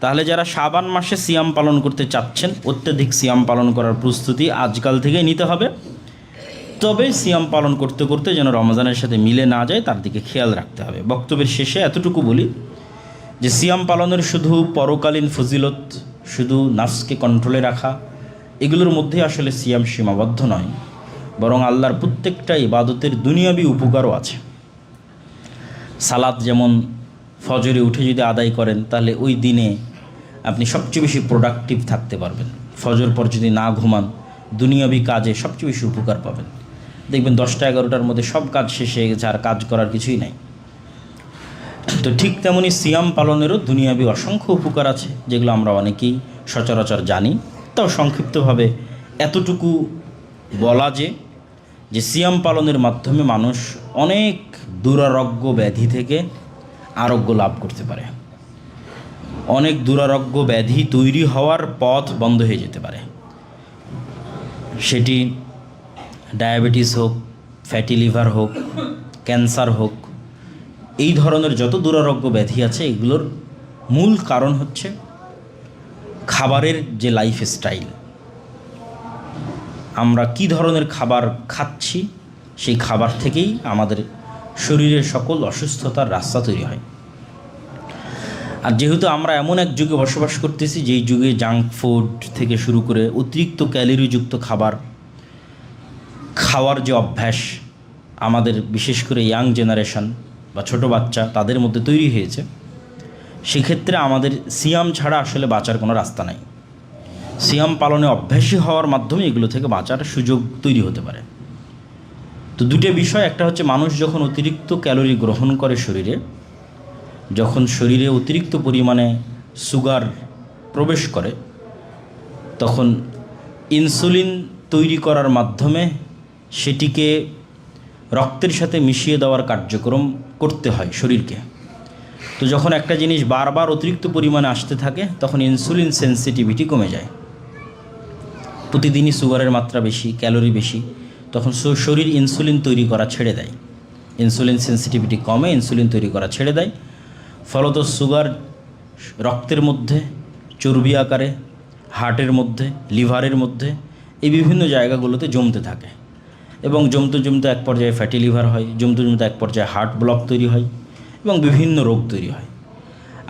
তাহলে যারা শাবান মাসে সিয়াম পালন করতে চাচ্ছেন, অত্যধিক সিয়াম পালন করার প্রস্তুতি আজকাল থেকেই নিতে হবে। তবে সিয়াম পালন করতে করতে যেন রমজানের সাথে মিলে না যায় তার দিকে খেয়াল রাখতে হবে। বক্তব্যের শেষে এতটুকু বলি যে সিয়াম পালনের শুধু পরকালীন ফজিলত, শুধু নাফসকে কন্ট্রোলে রাখা, এগুলোর মধ্যে আসলে সিয়াম সীমাবদ্ধ নয়, বরং আল্লাহর প্রত্যেকটা ইবাদতের দুনিয়াবি উপকারও আছে। সালাত যেমন ফজরে উঠে যদি আদায় করেন তাহলে ওই দিনে আপনি সবচেয়ে বেশি প্রোডাক্টিভ থাকতে পারবেন। ফজর পর যদি না ঘুমান দুনিয়াবি কাজে সবচেয়ে বেশি উপকার পাবেন। দেখবেন 10টা-11টার মধ্যে সব কাজ শেষ হয়ে গেছে, আর কাজ করার কিছুই নাই। তো ঠিক তেমনি সিয়াম পালনেরও দুনিয়াবি অসংখ্য উপকার আছে, যেগুলো আমরা অনেকেই সচরাচর জানি। তাও সংক্ষিপ্তভাবে এতটুকু বলা যে সিয়াম পালনের মাধ্যমে মানুষ অনেক দুরারোগ্য ব্যাধি থেকে আরোগ্য লাভ করতে পারে। অনেক দুরারোগ্য ব্যাধি তৈরি হওয়ার পথ বন্ধ হয়ে যেতে পারে। সেটি ডায়াবেটিস হোক, ফ্যাটি লিভার হোক, ক্যান্সার হোক, এই ধরনের যত দুরারোগ্য ব্যাধি আছে এগুলোর মূল কারণ হচ্ছে খাবারের যে লাইফস্টাইল। আমরা কি ধরনের খাবার খাচ্ছি, সেই খাবার থেকেই আমাদের শরীরের সকল অসুস্থতার রাস্তা তৈরি হয়। আর যেহেতু আমরা এমন এক যুগে বসবাস করতেছি যেই যুগে জাঙ্ক ফুড থেকে শুরু করে অতিরিক্ত ক্যালোরিযুক্ত খাবার খাওয়ার যে অভ্যাস আমাদের বিশেষ করে ইয়াং জেনারেশন বা ছোট বাচ্চা তাদের মধ্যে তৈরি হয়েছে, সেক্ষেত্রে আমাদের সিয়াম ছাড়া আসলে বাঁচার কোনো রাস্তা নাই। সিয়াম পালনে অভ্যাসী হওয়ার মাধ্যমে এগুলো থেকে বাঁচার সুযোগ তৈরি হতে পারে। তো দুটো বিষয়, একটা হচ্ছে মানুষ যখন অতিরিক্ত ক্যালোরি গ্রহণ করে শরীরে, যখন শরীরে অতিরিক্ত পরিমাণে সুগার প্রবেশ করে, তখন ইনসুলিন তৈরি করার মাধ্যমে সেটিকে রক্তের সাথে মিশিয়ে দেওয়ার কার্যক্রম করতে হয় শরীরকে। তো যখন একটা জিনিস বারবার অতিরিক্ত পরিমাণে আসতে থাকে তখন ইনসুলিন সেন্সিটিভিটি কমে যায়। প্রতিদিনই সুগারের মাত্রা বেশি, ক্যালোরি বেশি, তখন শরীর ইনসুলিন তৈরি করা ছেড়ে দেয়। ইনসুলিন সেন্সিটিভিটি কমে, ইনসুলিন তৈরি করা ছেড়ে দেয়। ফলত সুগার রক্তের মধ্যে, চর্বি আকারে, হার্টের মধ্যে, লিভারের মধ্যে, এই বিভিন্ন জায়গাগুলোতে জমতে থাকে এবং জমতে জমতে এক পর্যায়ে ফ্যাটি লিভার হয়, জমতে জমতে এক পর্যায়ে হার্ট ব্লক তৈরি হয় এবং বিভিন্ন রোগ তৈরি হয়।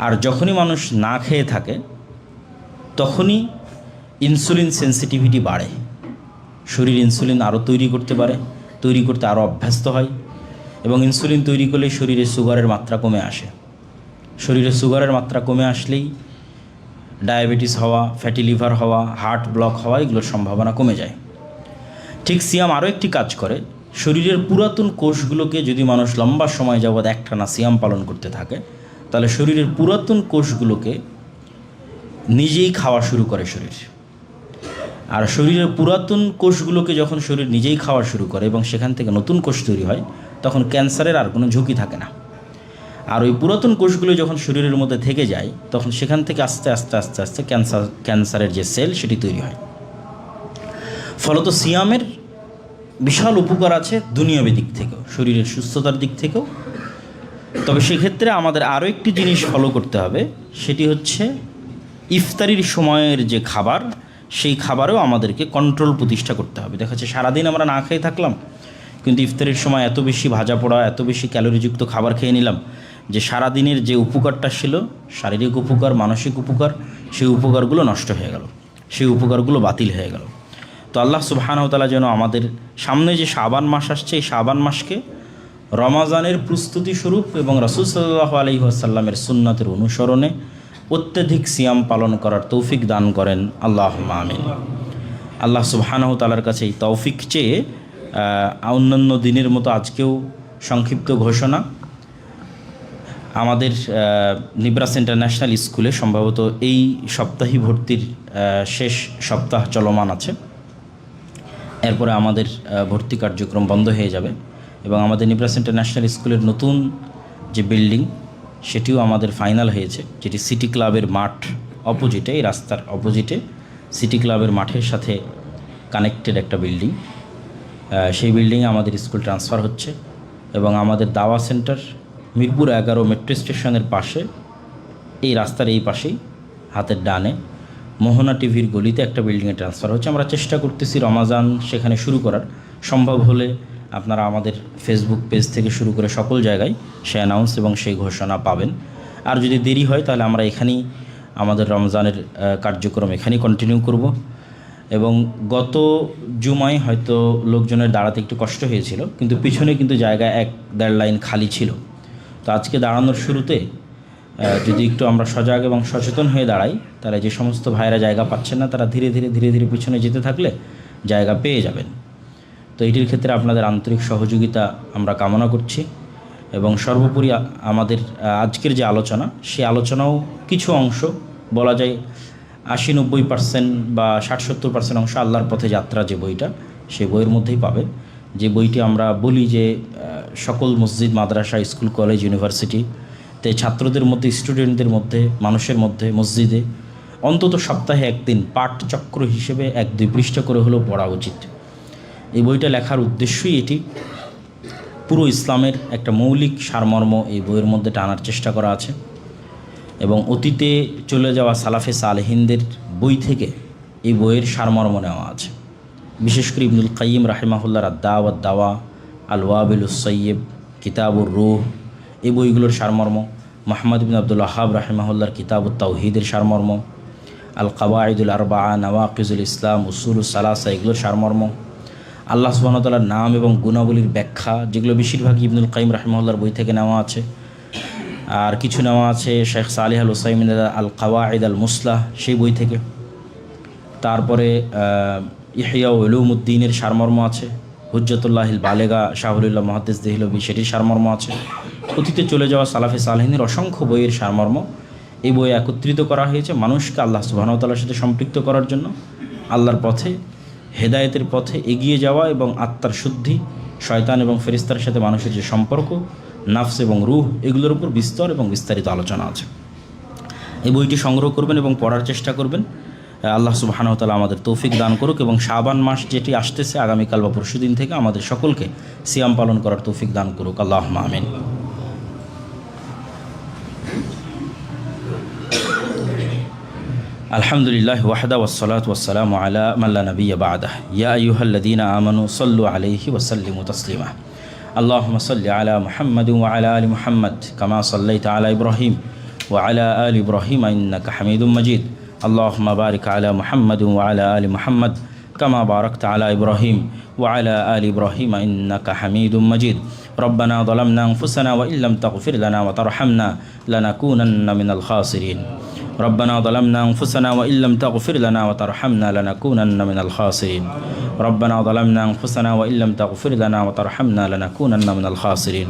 আর যখনই মানুষ না খেয়ে থাকে তখনই ইনসুলিন সেন্সিটিভিটি বাড়ে। শরীর ইনসুলিন আরও তৈরি করতে পারে, তৈরি করতে আরও অভ্যস্ত হয় এবং ইনসুলিন তৈরি করলে শরীরে সুগারের মাত্রা কমে আসে। শরীরে সুগারের মাত্রা কমে আসলেই ডায়াবেটিস হওয়া, ফ্যাটি লিভার হওয়া, হার্ট ব্লক হওয়া, এগুলোর সম্ভাবনা কমে যায়। ঠিক সিয়াম আরও একটি কাজ করে, শরীরের পুরাতন কোষগুলোকে যদি মানুষ লম্বা সময় যাবৎ একটানা সিয়াম পালন করতে থাকে তাহলে শরীরের পুরাতন কোষগুলোকে নিজেই খাওয়া শুরু করে শরীর। আর শরীরের পুরাতন কোষগুলোকে যখন শরীর নিজেই খাওয়া শুরু করে এবং সেখান থেকে নতুন কোষ তৈরি হয় তখন ক্যান্সারের আর কোনো ঝুঁকি থাকে না। আর ওই পুরাতন কোষগুলো যখন শরীরের মধ্যে থেকে যায় তখন সেখান থেকে আস্তে আস্তে আস্তে আস্তে ক্যান্সারের যে সেল সেটি তৈরি হয়। ফলত সিয়ামের বিশাল উপকার আছে দুনিয়াবী দিক থেকেও, শরীরের সুস্থতার দিক থেকেও। তবে সেক্ষেত্রে আমাদের আরও একটি জিনিস ফলো করতে হবে, সেটি হচ্ছে ইফতারির সময়ের যে খাবার, সেই খাবারেও আমাদেরকে কন্ট্রোল প্রতিষ্ঠা করতে হবে। দেখা যাচ্ছে সারাদিন আমরা না খেয়ে থাকলাম, কিন্তু ইফতারির সময় এত বেশি ভাজা পোড়া, এত বেশি ক্যালোরিযুক্ত খাবার খেয়ে নিলাম যে সারাদিনের যে উপকারটা ছিল, শারীরিক উপকার, মানসিক উপকার, সেই উপকারগুলো নষ্ট হয়ে গেল, সেই উপকারগুলো বাতিল হয়ে গেল। তো আল্লাহ সুবহানাহু ওয়া তাআলা যেন আমাদের সামনে যে শাবান মাস আসছে, এই শাবান মাসকে রমাজানের প্রস্তুতি স্বরূপ এবং রাসূল সাল্লাল্লাহু আলাইহি ওয়াসাল্লামের সুন্নাতের অনুসরণে অত্যধিক সিয়াম পালন করার তৌফিক দান করেন, আল্লাহুম্মা আমিন। আল্লাহ সুবহানাহু তাআলার কাছে এই তৌফিক চেয়ে অন্যান্য দিনের মতো আজকেও সংক্ষিপ্ত ঘোষণা। আমাদের নিব্রাস ইন্টারন্যাশনাল স্কুলে সম্ভবত এই সপ্তাহে ভর্তির শেষ সপ্তাহ চলমান আছে। এরপরে আমাদের ভর্তি কার্যক্রম বন্ধ হয়ে যাবে এবং আমাদের নিব্রাস ইন্টারন্যাশনাল স্কুলের নতুন যে বিল্ডিং সেটিও আমাদের ফাইনাল হয়েছে, যেটি সিটি ক্লাবের মাঠ অপোজিটে, এই রাস্তার অপোজিটে সিটি ক্লাবের মাঠের সাথে কানেক্টেড একটা বিল্ডিং। সেই বিল্ডিংয়ে আমাদের স্কুল ট্রান্সফার হচ্ছে এবং আমাদের দাওয়া সেন্টার মিরপুর 11 মেট্রো স্টেশনের পাশে, এই রাস্তার এই পাশেই হাতের ডানে মোহনা টিভির গলিতে একটা বিল্ডিংয়ে ট্রান্সফার হচ্ছে। আমরা চেষ্টা করতেছি রমাজান সেখানে শুরু করার, সম্ভব হলে আপনারা আমাদের ফেসবুক পেজ থেকে শুরু করে সকল জায়গায় সে অ্যানাউন্স এবং সেই ঘোষণা পাবেন। আর যদি দেরি হয় তাহলে আমরা এখানেই আমাদের রমজানের কার্যক্রম এখানেই কন্টিনিউ করব। এবং গত জুমায় হয়তো লোকজনের দাঁড়াতে একটু কষ্ট হয়েছিল, কিন্তু পিছনে কিন্তু জায়গা 1-1.5 লাইন খালি ছিল। তো আজকে দাঁড়ানোর শুরুতে যদি একটু আমরা সজাগ এবং সচেতন হয়ে দাঁড়াই, তাহলে যে সমস্ত ভাইরা জায়গা পাচ্ছেন না তারা ধীরে ধীরে পিছনে যেতে থাকলে জায়গা পেয়ে যাবেন। তো এটির ক্ষেত্রে আপনাদের আন্তরিক সহযোগিতা আমরা কামনা করছি। এবং সর্বোপরি আমাদের আজকের যে আলোচনা, সেই আলোচনাও কিছু অংশ বলা যায় 80-90% বা 60-70% অংশ আল্লাহর পথে যাত্রা যে বইটা, সেই বইয়ের মধ্যেই পাবেন। যে বইটি আমরা বলি যে সকল মসজিদ, মাদ্রাসা, স্কুল, কলেজ, ইউনিভার্সিটিতে ছাত্রদের মধ্যে, স্টুডেন্টদের মধ্যে, মানুষের মধ্যে, মসজিদে অন্তত সপ্তাহে একদিন পাঠচক্র হিসেবে 1-2 পৃষ্ঠা করে হলেও পড়া উচিত। এই বইটা লেখার উদ্দেশ্যই এটি। পুরো ইসলামের একটা মৌলিক সারমর্ম এই বইয়ের মধ্যে টানার চেষ্টা করা আছে এবং অতীতে চলে যাওয়া সালাফে সালেহিনদের বই থেকে এই বইয়ের সারমর্ম নেওয়া আছে। বিশেষ করে ইবনুল কাইয়িম রাহিমাহুল্লাহর আদ-দাওয়া দাওয়া, আল ওয়াবিলুস সাইয়্যিব, কিতাবুর রূহ, এই বইগুলোর সারমর্ম, মুহাম্মদ ইবনে আব্দুল ওয়াহ্হাব রাহিমাহুল্লাহর কিতাবুত তাওহীদের সারমর্ম, আল কাওয়াইদুল আরবাআ, নওয়াকিজুল ইসলাম, উসুলুস সালাসা, এগুলোর সারমর্ম, আল্লাহ সুবহানাহু ওয়া তাআলার নাম এবং গুণাবলীর ব্যাখ্যা, যেগুলো বেশিরভাগই ইবনুল কাইয়িম রাহিমাহুল্লাহর বই থেকে নেওয়া আছে। আর কিছু নেওয়া আছে শেখ সালেহ আল উসাইমিনের আল কাওয়াইদ আল মুসলাহ, সেই বই থেকে। তারপরে ইহইয়া উলুমুদ্দিনের সারমর্ম আছে, হুজ্জাতুল্লাহিল বালেগা শাহুলিল্লাহ মুহাদ্দিস দেহলভী, সেটির সারমর্ম আছে। অতীতে চলে যাওয়া সালাফে সালেহিনের অসংখ্য বইয়ের সারমর্ম এই বই একত্রিত করা হয়েছে মানুষকে আল্লাহ সুবহানাহু ওয়া তাআলার সাথে সম্পৃক্ত করার জন্য, আল্লাহর পথে, হেদায়েতের পথে এগিয়ে যাওয়া এবং আত্মার শুদ্ধি, শয়তান এবং ফেরেশতার সাথে মানুষের যে সম্পর্ক, নাফস এবং রূহ, এগুলোর উপর বিস্তর এবং বিস্তারিত আলোচনা আছে। এই বইটি সংগ্রহ করবেন এবং পড়ার চেষ্টা করবেন। আল্লাহ সুবহানাহু ওয়া তাআলা আমাদের তৌফিক দান করুক এবং শাবান মাস যেটি আসতেছে আগামীকাল বা পরশুদিন থেকে আমাদের সকলকে সিয়াম পালন করার তৌফিক দান করুক, আল্লাহুম্মা আমিন। আলহামদুলিল্লাহ ওয়াহদা ওয়াসসালাতু ওয়াসসালামু আলা মান লা নাবিয়্যা বা'দাহ। ইয়া আইয়ুহাল্লাযীনা আমানু সাল্লু আলাইহি ওয়া সাল্লিমু তাসলিমা। আল্লাহুম্মা সাল্লি আলা মুহাম্মাদিন ওয়া আলা আলি মুহাম্মাদ কামা সাল্লাইতা আলা ইব্রাহিম ওয়া আলা আলি ইব্রাহিম ইন্নাকা হামিদুম মাজিদ। আল্লাহুম্মা বারিক আলা মুহাম্মাদিন ওয়া আলা আলি মুহাম্মাদ কামা বারাকতা আলা ইব্রাহিম ওয়া আলা আলি ইব্রাহিম ইন্নাকা হামিদুম মাজিদ। রব্বানা যালামনা আনফুসানা ওয়া ইল্লাম তাগফির লানা ওয়া তারহামনা লানাকুনান্না মিনাল খাসিরিন। ربنا ظلمنا أنفسنا وإن لم تغفر لنا وترحمنا لنكونن من الخاسرين. ربنا ظلمنا أنفسنا وإن لم تغفر لنا وترحمنا لنكونن من الخاسرين.